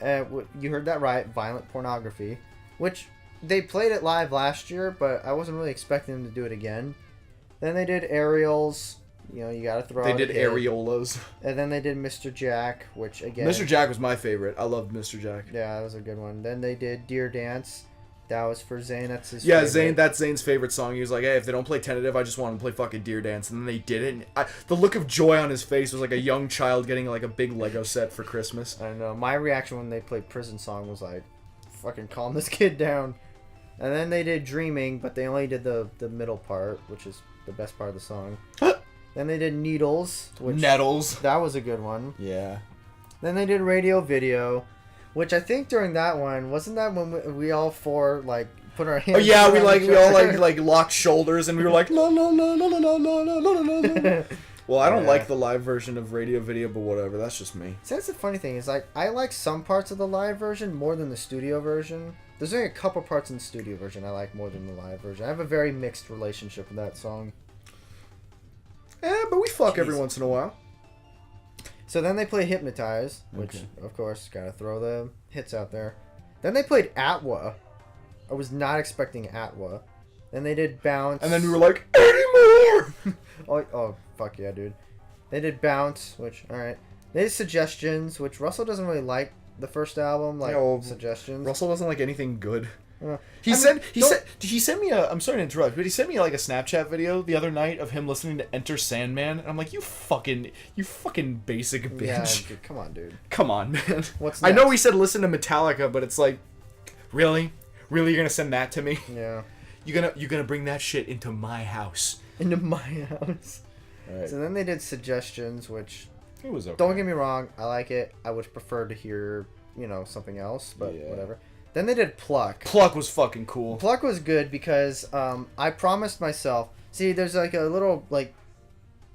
You heard that right, Violent Pornography, which they played it live last year, but I wasn't really expecting them to do it again. Then they did Aerials. You know, you gotta throw They out did a hit. Areolas. And then they did Mr. Jack, which again... Mr. Jack was my favorite. I loved Mr. Jack. Yeah, that was a good one. Then they did Deer Dance. That was for Zane. That's his favorite. Zane. That's Zane's favorite song. He was like, hey, if they don't play Tentative, I just want them to play fucking Deer Dance. And then they did it. And the look of joy on his face was like a young child getting like a big Lego set for Christmas. I know. My reaction when they played Prison Song was like, fucking calm this kid down. And then they did Dreaming, but they only did the middle part, which is the best part of the song. Then they did Needles. Nettles. That was a good one. Yeah. Then they did Radio Video, which I think during that one, wasn't that when we all four, like, put our hands... Oh, yeah, we all, like, locked shoulders, and we were like, la, la, la, la, la, la, la, la, la, la. Well, I don't like the live version of Radio Video, but whatever. That's just me. See, that's the funny thing. Is like, I like some parts of the live version more than the studio version. There's only a couple parts in the studio version I like more than the live version. I have a very mixed relationship with that song. Yeah, but we fuck every once in a while. So then they play Hypnotize, which, of course, gotta throw the hits out there. Then they played Atwa. I was not expecting Atwa. Then they did Bounce. And then we were like, anymore! oh, fuck yeah, dude. They did Bounce, which, alright. They did Suggestions, which Russell doesn't really like the first album, like Suggestions. Russell doesn't like anything good. He sent me a, I'm sorry to interrupt, but he sent me like a Snapchat video the other night of him listening to Enter Sandman, and I'm like, you fucking basic bitch. Yeah, dude, come on, dude. Come on, man. What's next? I know we said listen to Metallica, but it's like, really? Really, you're gonna send that to me? Yeah. You're gonna bring that shit into my house. Into my house. Right. So then they did Suggestions, which It was okay. Don't get me wrong, I like it. I would prefer to hear, something else, but whatever. Then they did Pluck. Pluck was fucking cool. Pluck was good because I promised myself. See, there's like a little like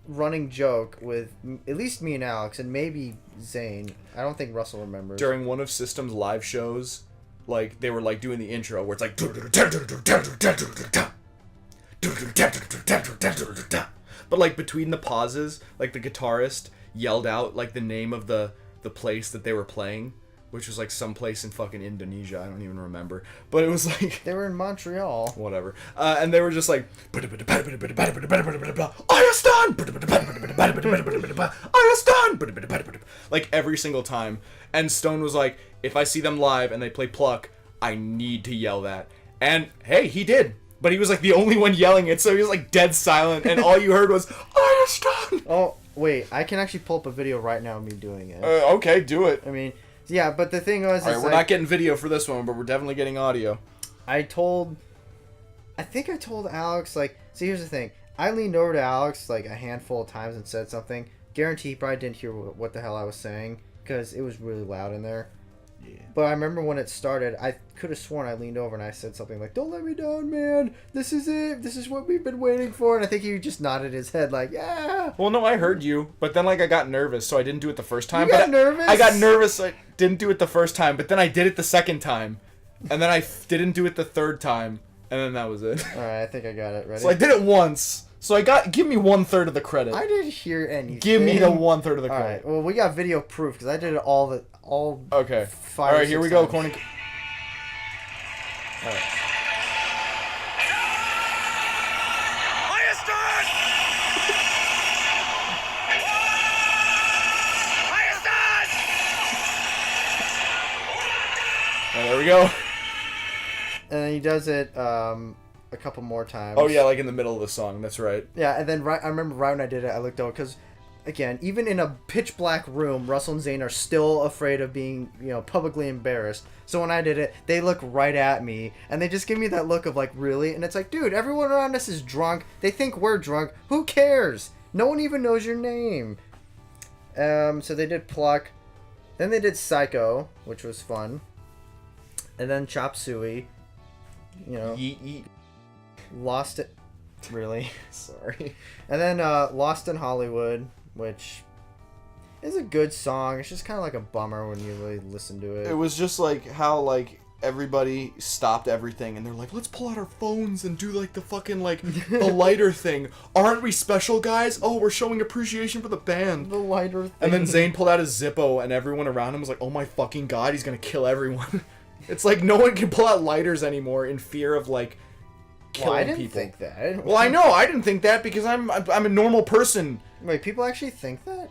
running joke with at least me and Alex and maybe Zane. I don't think Russell remembers. During one of System's live shows, like they were like doing the intro where it's like, but like between the pauses, like the guitarist yelled out like the name of the place that they were playing, which was like some place in fucking Indonesia. I don't even remember, but it was like they were in Montreal. Whatever, and they were just like, like every single time. And Stone was like, if I see them live and they play Pluck, I need to yell that. And hey, he did. But he was like the only one yelling it, so he was like dead silent, and all you heard was, "I Stone." Oh wait, I can actually pull up a video right now of me doing it. Okay, do it. I mean, yeah, but the thing was, alright, we're not getting video for this one, but we're definitely getting audio. I think I told Alex, like, see, here's the thing. I leaned over to Alex like a handful of times and said something. Guarantee he probably didn't hear what the hell I was saying because it was really loud in there. Yeah. But I remember when it started, I could have sworn I leaned over and I said something like, "Don't let me down, man. This is it. This is what we've been waiting for." And I think he just nodded his head like, "Yeah." Well, no, I heard you, but then like I got nervous, so I didn't do it the first time. You got nervous? I got nervous. I didn't do it the first time, but then I did it the second time, and then I didn't do it the third time, and then that was it. All right, I think I got it. Ready? So I did it once. So give me 1/3 of the credit. I didn't hear anything. Give me the 1/3 of the credit. All right. Well, we got video proof because I did it all. Okay. 5 all right, here we go, Korn. All right. There we go. And then he does it a couple more times. Oh yeah, like in the middle of the song. That's right. Yeah, and then I remember right when I did it, I looked over because, again, even in a pitch black room, Russell and Zane are still afraid of being, publicly embarrassed. So when I did it, they look right at me and they just give me that look of like, really? And it's like, dude, everyone around us is drunk. They think we're drunk. Who cares? No one even knows your name. So they did Pluck. Then they did Psycho, which was fun. And then Chop Suey. Yeet. Lost it. Really? Sorry. And then Lost in Hollywood, which is a good song. It's just kind of like a bummer when you really listen to it. It was just like how like everybody stopped everything and they're like, let's pull out our phones and do like the fucking like the lighter thing. Aren't we special, guys? Oh, we're showing appreciation for the band. The lighter thing. And then Zayn pulled out his Zippo and everyone around him was like, oh my fucking god, he's gonna kill everyone. It's like no one can pull out lighters anymore in fear of like killing I didn't people. think that. Well, I know I didn't think that because I'm a normal person. Wait, people actually think that?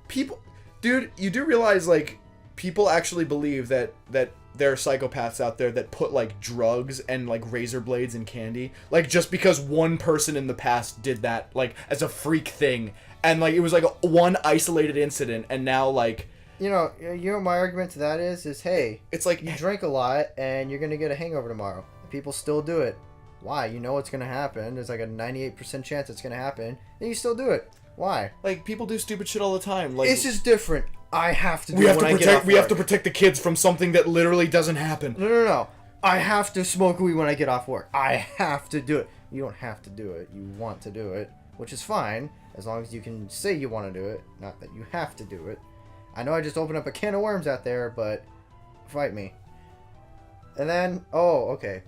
People, dude, you do realize like people actually believe that there are psychopaths out there that put like drugs and like razor blades in candy, like just because one person in the past did that like as a freak thing, and like it was like one isolated incident, and now like. You know what my argument to that is hey, it's like you drink a lot and you're gonna get a hangover tomorrow. People still do it. Why? You know what's gonna happen. There's like a 98% chance it's gonna happen. Then you still do it. Why? Like people do stupid shit all the time. Like this is different. I have to do we it have when to I protect. get off We have work. to protect the kids from something that literally doesn't happen. No. I have to smoke weed when I get off work. I have to do it. You don't have to do it. You want to do it, which is fine as long as you can say you want to do it, not that you have to do it. I know I just opened up a can of worms out there, but fight me. And then, okay.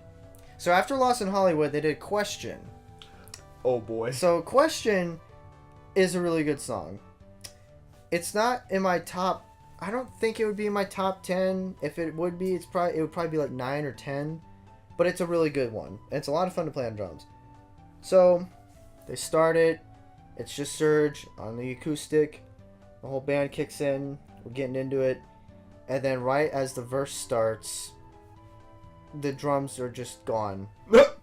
So after Lost in Hollywood, they did Question. Oh boy. So Question is a really good song. It's not in my top. I don't think it would be in my top 10. If it would be, it would probably be like 9 or 10. But it's a really good one. And it's a lot of fun to play on drums. So they start it. It's just Serge on the acoustic. The whole band kicks in. We're getting into it. And then right as the verse starts, the drums are just gone.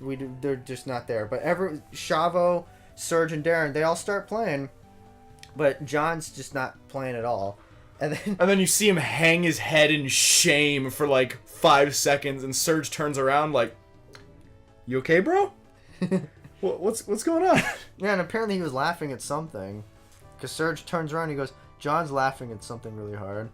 They're just not there. But Shavo, Serge, and Darren, they all start playing. But John's just not playing at all. And then you see him hang his head in shame for like 5 seconds, and Serge turns around like, "You okay, bro? What's going on?" Yeah, and apparently he was laughing at something. Because Serge turns around and he goes, John's laughing at something really hard.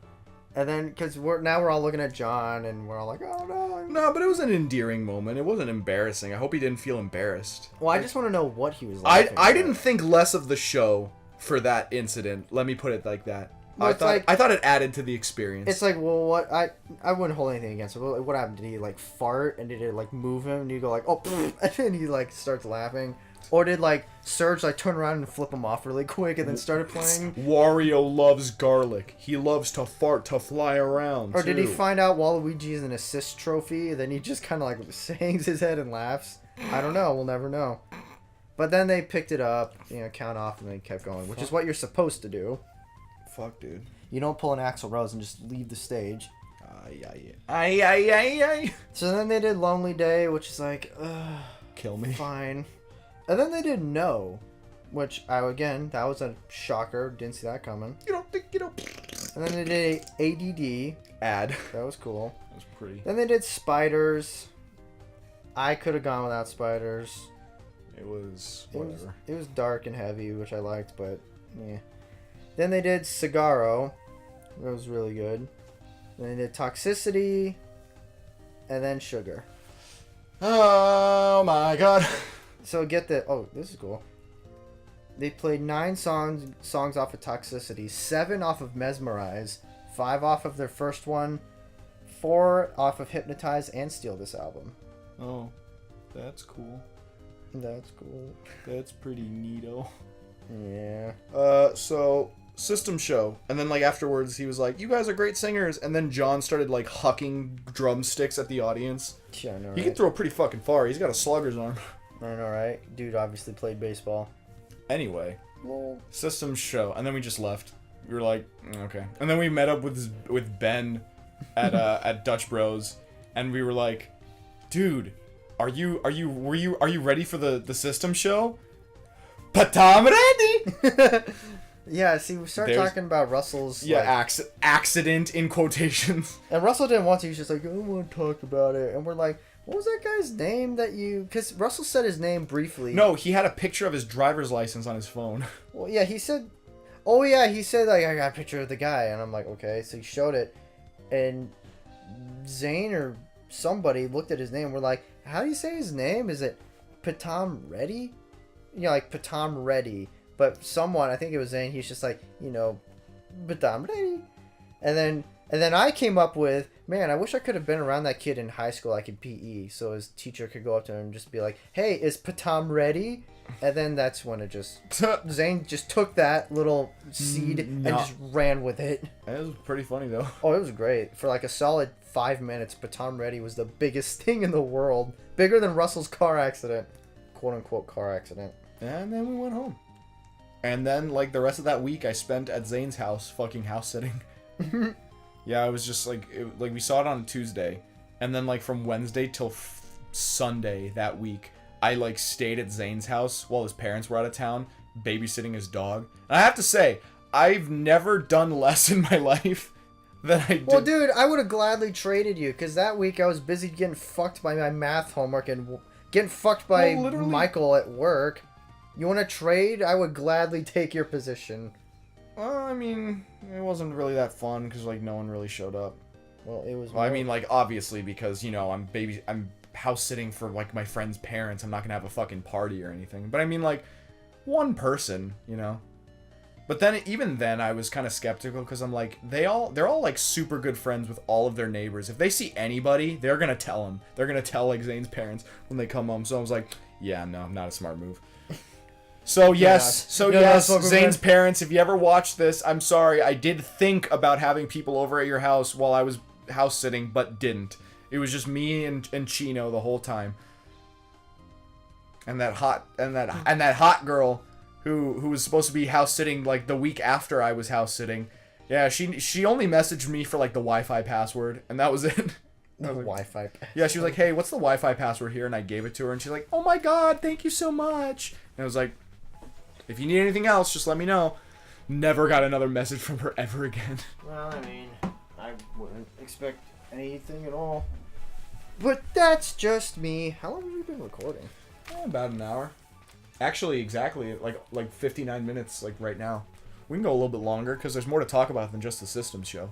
And then, because we're all looking at John, and we're all like, oh no. No, but it was an endearing moment. It wasn't embarrassing. I hope he didn't feel embarrassed. Well, I just want to know what he was laughing I at. didn't think less of the show for that incident. Let me put it like that. Well, I thought it added to the experience. It's like, well, what I wouldn't hold anything against him. What happened? Did he like fart and did it like move him? And you go like, oh, and then he like starts laughing, or did like Serge like turn around and flip him off really quick and then started playing? Wario loves garlic. He loves to fart to fly around. Or too. did he find out Waluigi is an assist trophy? And then he just kind of like hangs his head and laughs. I don't know. We'll never know. But then they picked it up, count off, and they kept going, which is what you're supposed to do. Fuck, dude. You don't pull an Axl Rose and just leave the stage. Aye. So then they did Lonely Day, which is like, Kill me. fine. And then they did No, which that was a shocker. Didn't see that coming. You don't think you know. And then they did ADD. Ad. That was cool. That was pretty. Then they did Spiders. I could have gone without Spiders. It was whatever. It was dark and heavy, which I liked, but yeah. Then they did Cigarro. That was really good. Then they did Toxicity. And then Sugar. Oh my god. So get the... Oh, this is cool. They played 9 songs off of Toxicity, 7 off of Mesmerize, 5 off of their first one, 4 off of Hypnotize and Steal This Album. Oh, that's cool. That's cool. That's pretty neato. Yeah. So system show, and then like afterwards he was like, "You guys are great singers," and then John started like hucking drumsticks at the audience. Yeah, I know, right? He can throw pretty fucking far. He's got a slugger's arm. I know, right? Dude obviously played baseball. Anyway, Well, system show, and then we just left. We were like, okay, and then we met up with Ben at Dutch Bros, and we were like, dude, are you ready for the system show? Patam ready. yeah, see, we started talking about Russell's... accident in quotations. And Russell didn't want to. He's just like, I don't want to talk about it. And we're like, what was that guy's name that you... Because Russell said his name briefly. No, he had a picture of his driver's license on his phone. Well, yeah, he said... Oh, yeah, he said, like, I got a picture of the guy. And I'm like, okay. So he showed it. And Zane or somebody looked at his name. We're like, how do you say his name? Is it Patam Reddy? Like Patam Reddy. But someone, I think it was Zane, he's just like, Patam Reddy. And then I came up with, man, I wish I could have been around that kid in high school like in PE. So his teacher could go up to him and just be like, hey, is Patam ready? And then that's when it just... Zane just took that little seed and just ran with it. It was pretty funny, though. Oh, it was great. For like a solid 5 minutes, Patam Reddy was the biggest thing in the world. Bigger than Russell's car accident. Quote-unquote car accident. And then we went home. And then, like, the rest of that week I spent at Zane's house, fucking house sitting. Yeah, it was just, like, we saw it on a Tuesday. And then, like, from Wednesday till Sunday that week, I, like, stayed at Zane's house while his parents were out of town, babysitting his dog. And I have to say, I've never done less in my life than I did. Well, dude, I would have gladly traded you, because that week I was busy getting fucked by my math homework and getting fucked by Michael at work. You want to trade? I would gladly take your position. Well, I mean, it wasn't really that fun, because, like, no one really showed up. Well, it was... Well, I mean, like, obviously, because, I'm house sitting for, like, my friend's parents. I'm not gonna have a fucking party or anything. But I mean, like, one person, But then, even then, I was kind of skeptical, because I'm like, they're all, like, super good friends with all of their neighbors. If they see anybody, they're gonna tell them. They're gonna tell, like, Zane's parents when they come home. So I was like, yeah, no, not a smart move. So yes, Zane's parents, if you ever watch this, I'm sorry. I did think about having people over at your house while I was house sitting, but didn't. It was just me and Chino the whole time. And that hot girl who was supposed to be house sitting like the week after I was house sitting. Yeah, she only messaged me for like the Wi-Fi password, and that was it. The Wi-Fi password. Yeah, she was like, "Hey, what's the Wi-Fi password here?" And I gave it to her, and she's like, "Oh my god, thank you so much." And I was like, if you need anything else, just let me know. Never got another message from her ever again. Well, I mean, I wouldn't expect anything at all. But that's just me. How long have we been recording? About an hour. Actually, exactly, like 59 minutes, like right now. We can go a little bit longer because there's more to talk about than just the Systems show.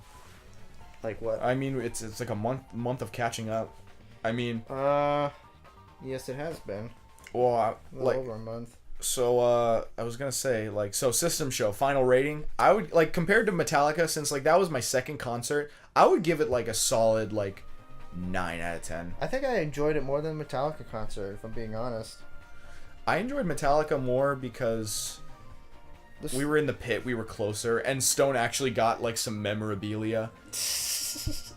Like what? I mean, it's like a month of catching up. I mean, yes, it has been. well, like over a month. so. I was gonna say like so. System show final rating. I would like compared to Metallica, since like that was my second concert. I would give it like a solid like 9 out of 10. I think I enjoyed it more than Metallica concert, if I'm being honest. I enjoyed Metallica more because we were in the pit, we were closer, and Stone actually got like some memorabilia.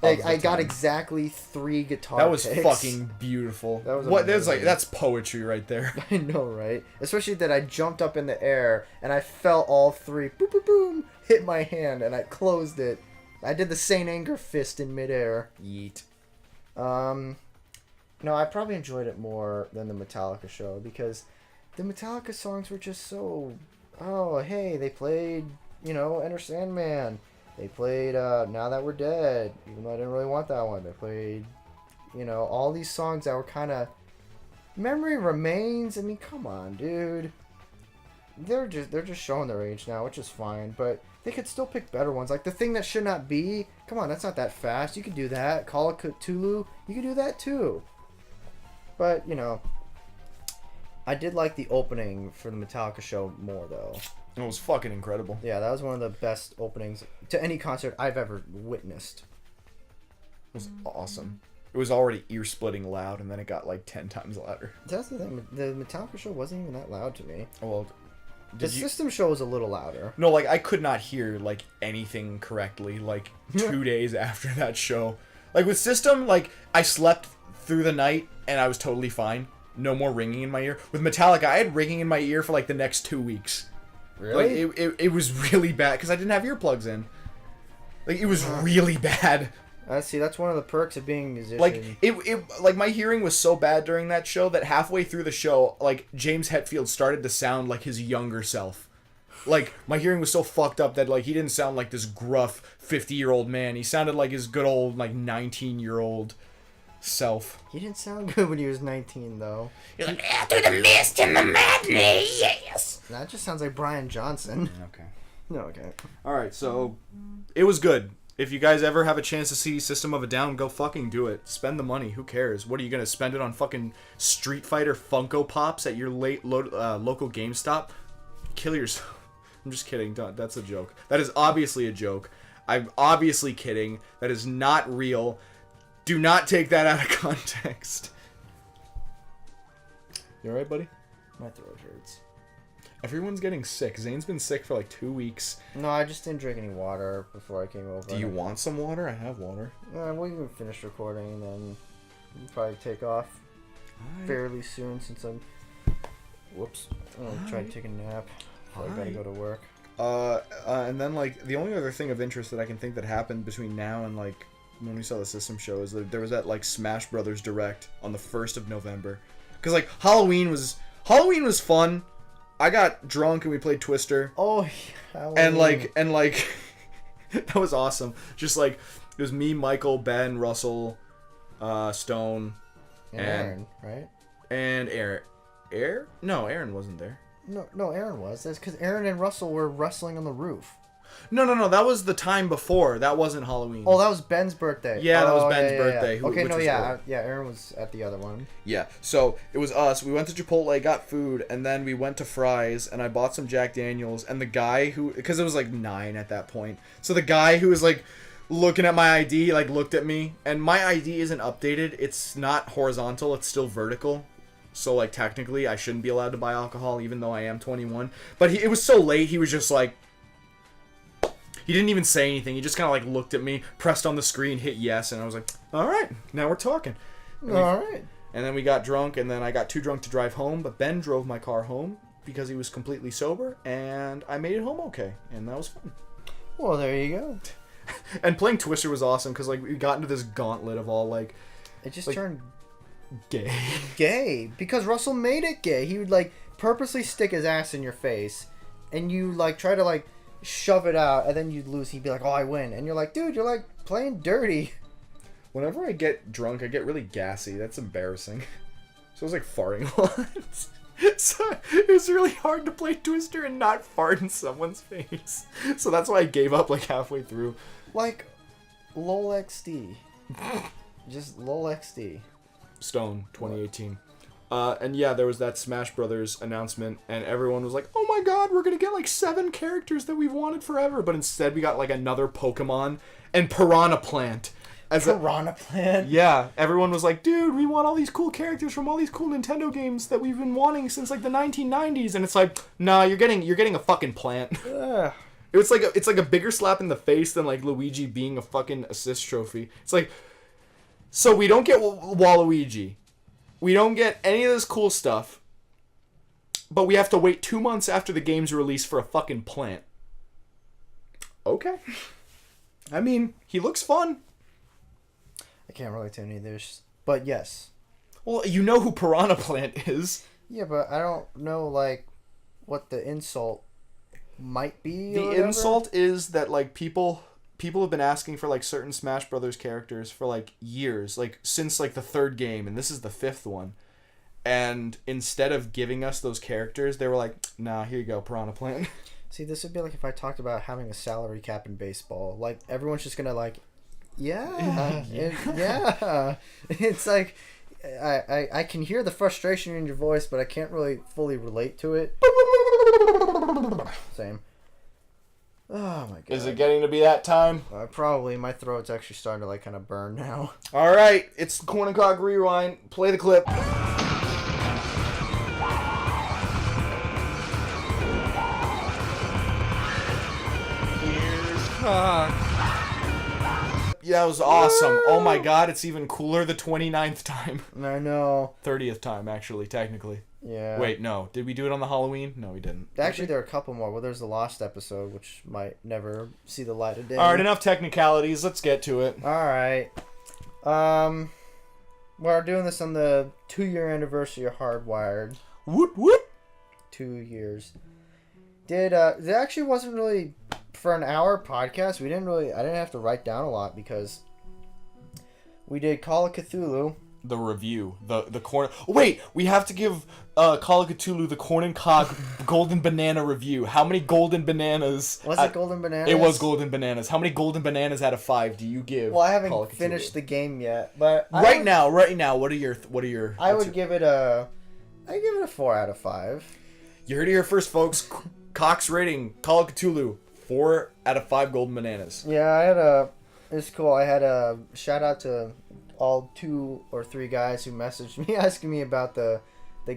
I got exactly 3 guitar That was picks. fucking beautiful. That was what? There's like that's poetry right there. I know, right? Especially that I jumped up in the air and I felt all 3 boom, boom, boom, hit my hand, and I closed it. I did the Saint Anger fist in midair. Yeet. No, I probably enjoyed it more than the Metallica show because the Metallica songs were just so. Oh, hey, they played, Enter Sandman. They played Now That We're Dead, even though I didn't really want that one. They played, all these songs that were kind of Memory Remains. I mean, come on, dude. They're just showing their age now, which is fine, but they could still pick better ones. Like The Thing That Should Not Be. Come on, that's not that fast. You could do that. Call of Cthulhu. You could do that too. But, I did like the opening for the Metallica show more, though. It was fucking incredible. Yeah, that was one of the best openings to any concert I've ever witnessed. It was awesome. It was already ear-splitting loud, and then it got like 10 times louder. That's the thing. The Metallica show wasn't even that loud to me. Well, the System show was a little louder. No, like I could not hear like anything correctly like 2 days after that show. Like with System, like I slept through the night and I was totally fine. No more ringing in my ear. With Metallica, I had ringing in my ear for like the next 2 weeks. Really? Like it was really bad because I didn't have earplugs in. Like it was really bad. See, that's one of the perks of being a musician. Like like my hearing was so bad during that show that halfway through the show, like James Hetfield started to sound like his younger self. Like my hearing was so fucked up that like he didn't sound like this gruff 50-year-old man. He sounded like his good old like 19-year-old self. He didn't sound good when he was 19 though. He's like, through the mist and the madness, yes. That just sounds like Brian Johnson. Okay. No, okay. All right, so it was good. If you guys ever have a chance to see System of a Down, go fucking do it. Spend the money. Who cares? What are you gonna spend it on? Fucking Street Fighter Funko Pops at your local GameStop? Kill yourself. I'm just kidding. That's a joke. That is obviously a joke. I'm obviously kidding. That is not real. Do not take that out of context. You alright, buddy? My throat hurts. Everyone's getting sick. Zane's been sick for like 2 weeks. No, I just didn't drink any water before I came over. Do you want some water? I have water. We can finish recording and then we'll probably take off fairly soon since I'm... Whoops. I'm going to try to take a nap before I gotta go to work. And then like the only other thing of interest that I can think that happened between now and like when we saw the System show is that there was that like Smash Brothers Direct on the 1st of November. Because like Halloween was fun. I got drunk and we played Twister. Oh, Halloween. And like that was awesome. Just like it was me, Michael, Ben, Russell, Stone, and Aaron, right? And Aaron? No, Aaron wasn't there. No, Aaron was. That's because Aaron and Russell were wrestling on the roof. No. That was the time before. That wasn't Halloween. Oh, that was Ben's birthday. Yeah, that was Ben's birthday. Yeah. Aaron was at the other one. Yeah, so it was us. We went to Chipotle, got food, and then we went to Fry's, and I bought some Jack Daniels. And the guy who, because it was like 9 at that point, so the guy who was like looking at my ID, like looked at me, and my ID isn't updated. It's not horizontal. It's still vertical. So like technically, I shouldn't be allowed to buy alcohol, even though I am 21. But it was so late. He was just like. He didn't even say anything. He just kind of like looked at me, pressed on the screen, hit yes, and I was like, all right, now we're talking. All right. And then we got drunk, and then I got too drunk to drive home, but Ben drove my car home because he was completely sober, and I made it home okay, and that was fun. Well, there you go. And playing Twister was awesome because like we got into this gauntlet of all like... It just turned... Gay. Gay. Because Russell made it gay. He would like purposely stick his ass in your face, and you like try to like... shove it out, and then you'd lose. He'd be like, oh, I win. And you're like, dude, you're like playing dirty. Whenever I get drunk, I get really gassy. That's embarrassing. So I was like farting a lot. So it was really hard to play Twister and not fart in someone's face. So that's why I gave up like halfway through. Like, LOL XD. Just LOL XD. Stone 2018. And yeah, there was that Smash Brothers announcement, and everyone was like, "Oh my God, we're gonna get like 7 characters that we've wanted forever." But instead, we got like another Pokemon and Piranha Plant. Piranha Plant. Yeah, everyone was like, "Dude, we want all these cool characters from all these cool Nintendo games that we've been wanting since like the 1990s." And it's like, "Nah, you're getting a fucking plant." It's like a bigger slap in the face than like Luigi being a fucking assist trophy. It's like, so we don't get Waluigi. We don't get any of this cool stuff, but we have to wait 2 months after the game's release for a fucking plant. Okay. I mean, he looks fun. I can't relate to any of this, but yes. Well, you know who Piranha Plant is. Yeah, but I don't know, like, what the insult might be. The insult is that, like, people have been asking for like certain Smash Brothers characters for like years, like since like the 3rd game, and this is the 5th one. And instead of giving us those characters, they were like, "Nah, here you go, Piranha Plant." See, this would be like if I talked about having a salary cap in baseball. Like, everyone's just gonna like, yeah. It's like, I can hear the frustration in your voice, but I can't really fully relate to it. Same. Oh my God. Is it getting to be that time? Probably. My throat's actually starting to like kind of burn now. All right, it's the Korn and Kock Rewind. Play the clip. Here's Kock. Yeah, that was awesome. Oh my God, it's even cooler the 29th time. I know. 30th time, actually, technically. Yeah. Wait, no. Did we do it on the Halloween? No, we didn't. Actually, there are a couple more. Well, there's the Lost episode, which might never see the light of day. All right, enough technicalities. Let's get to it. All right. We're doing this on the 2-year anniversary of Hardwired. Woot woot. 2 years. It actually wasn't really for an hour podcast. I didn't have to write down a lot because we did Call of Cthulhu. The review, the Korn. Wait, we have to give Call of Cthulhu the Korn and Kock Golden Banana review. How many golden bananas? Was it golden bananas? It was golden bananas. How many golden bananas out of 5 do you give? Well, I haven't finished the game yet, but right now, what are your? I would give it a 4 out of 5. You heard it here first, folks. Kock's rating Call of Cthulhu 4 out of 5 golden bananas. Yeah, it's cool. I had a shout out to all 2 or 3 guys who messaged me asking me about the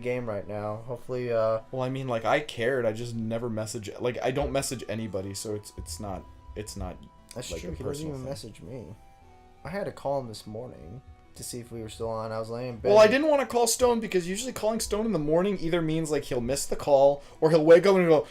game right now. Hopefully well, I mean, like, I cared. I just never message, like, I don't message anybody, so it's not that's like true. a He doesn't personal even thing. message me. I had to call him this morning to see if we were still on. I was laying in bed. Well, I didn't want to call Stone because usually calling Stone in the morning either means like he'll miss the call or he'll wake up and go.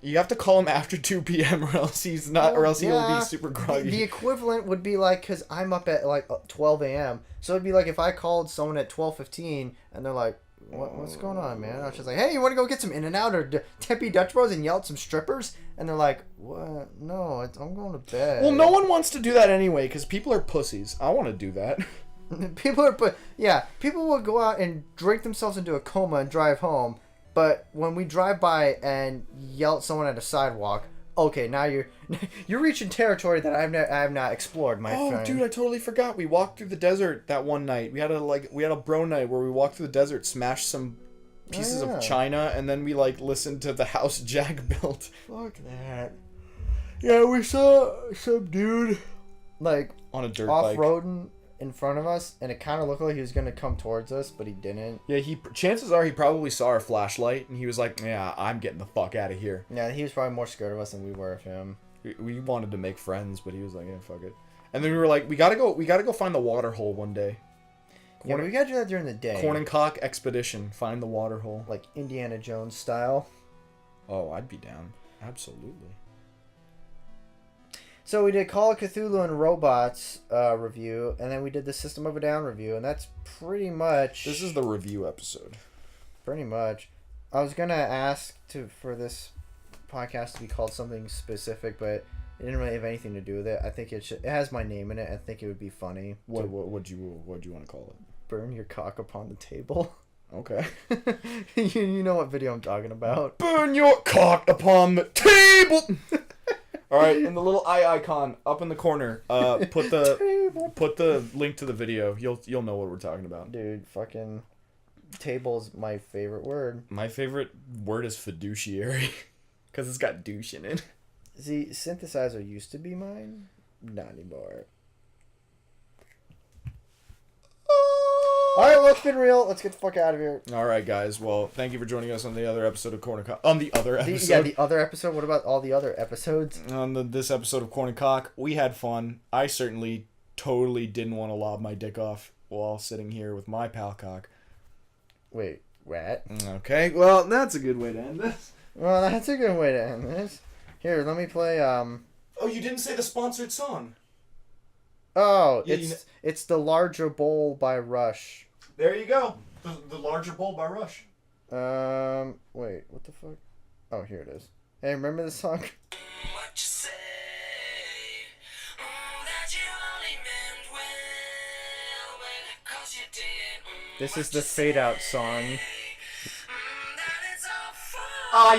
You have to call him after 2 p.m. or else he's not, or else he'll be super groggy. The equivalent would be like, because I'm up at like 12 a.m. So it'd be like if I called someone at 12:15 and they're like, what's going on, man? I was just like, hey, you want to go get some In-N-Out or Tempe Dutch Bros and yell at some strippers? And they're like, what? No, I'm going to bed. Well, no one wants to do that anyway because people are pussies. I want to do that. People will go out and drink themselves into a coma and drive home. But when we drive by and yell at someone at a sidewalk, okay, now you're reaching territory that I have not explored, my friend. Oh, dude, I totally forgot. We walked through the desert that one night. We had a bro night where we walked through the desert, smashed some pieces of china, and then we like listened to the house Jack built. Fuck that. Yeah, we saw some dude like on a dirt bike off-roading in front of us, and it kind of looked like he was gonna come towards us, but he didn't. Yeah, chances are he probably saw our flashlight, and he was like, "Yeah, I'm getting the fuck out of here." Yeah, he was probably more scared of us than we were of him. We wanted to make friends, but he was like, "Yeah, fuck it." And then we were like, "We gotta go find the water hole one day." Yeah, we gotta do that during the day. Korn and Kock expedition, find the water hole, like Indiana Jones style. Oh, I'd be down. Absolutely. So we did Call of Cthulhu and Robots review, and then we did the System of a Down review, and that's pretty much... This is the review episode. Pretty much. I was going to ask for this podcast to be called something specific, but it didn't really have anything to do with it. I think it has my name in it. I think it would be funny. What'd you want to call it? burn your cock upon the table. Okay. you know what video I'm talking about. Burn your cock upon the table. All right, and the little eye icon up in the corner. Put the link to the video. You'll know what we're talking about. Dude, fucking table's my favorite word. My favorite word is fiduciary, because it's got douche in it. See, synthesizer used to be mine. Not anymore. Alright, well, it's been real. Let's get the fuck out of here. Alright, guys. Well, thank you for joining us on the other episode of Korn and Kock. On the other episode? Yeah, the other episode? What about all the other episodes? On this episode of Korn and Kock, we had fun. I certainly totally didn't want to lob my dick off while sitting here with my pal Cock. Wait, what? Okay, well, that's a good way to end this. Well, that's a good way to end this. Here, let me play, Oh, you didn't say the sponsored song. Oh, Yeah, it's The Larger Bowl by Rush. There you go. The Larger Bowl by Rush. Wait, what the fuck? Oh, here it is. Hey, remember this song? What you say? That you only meant well, 'cause you did. This is the Fade Out song. That it's all fun. Ah,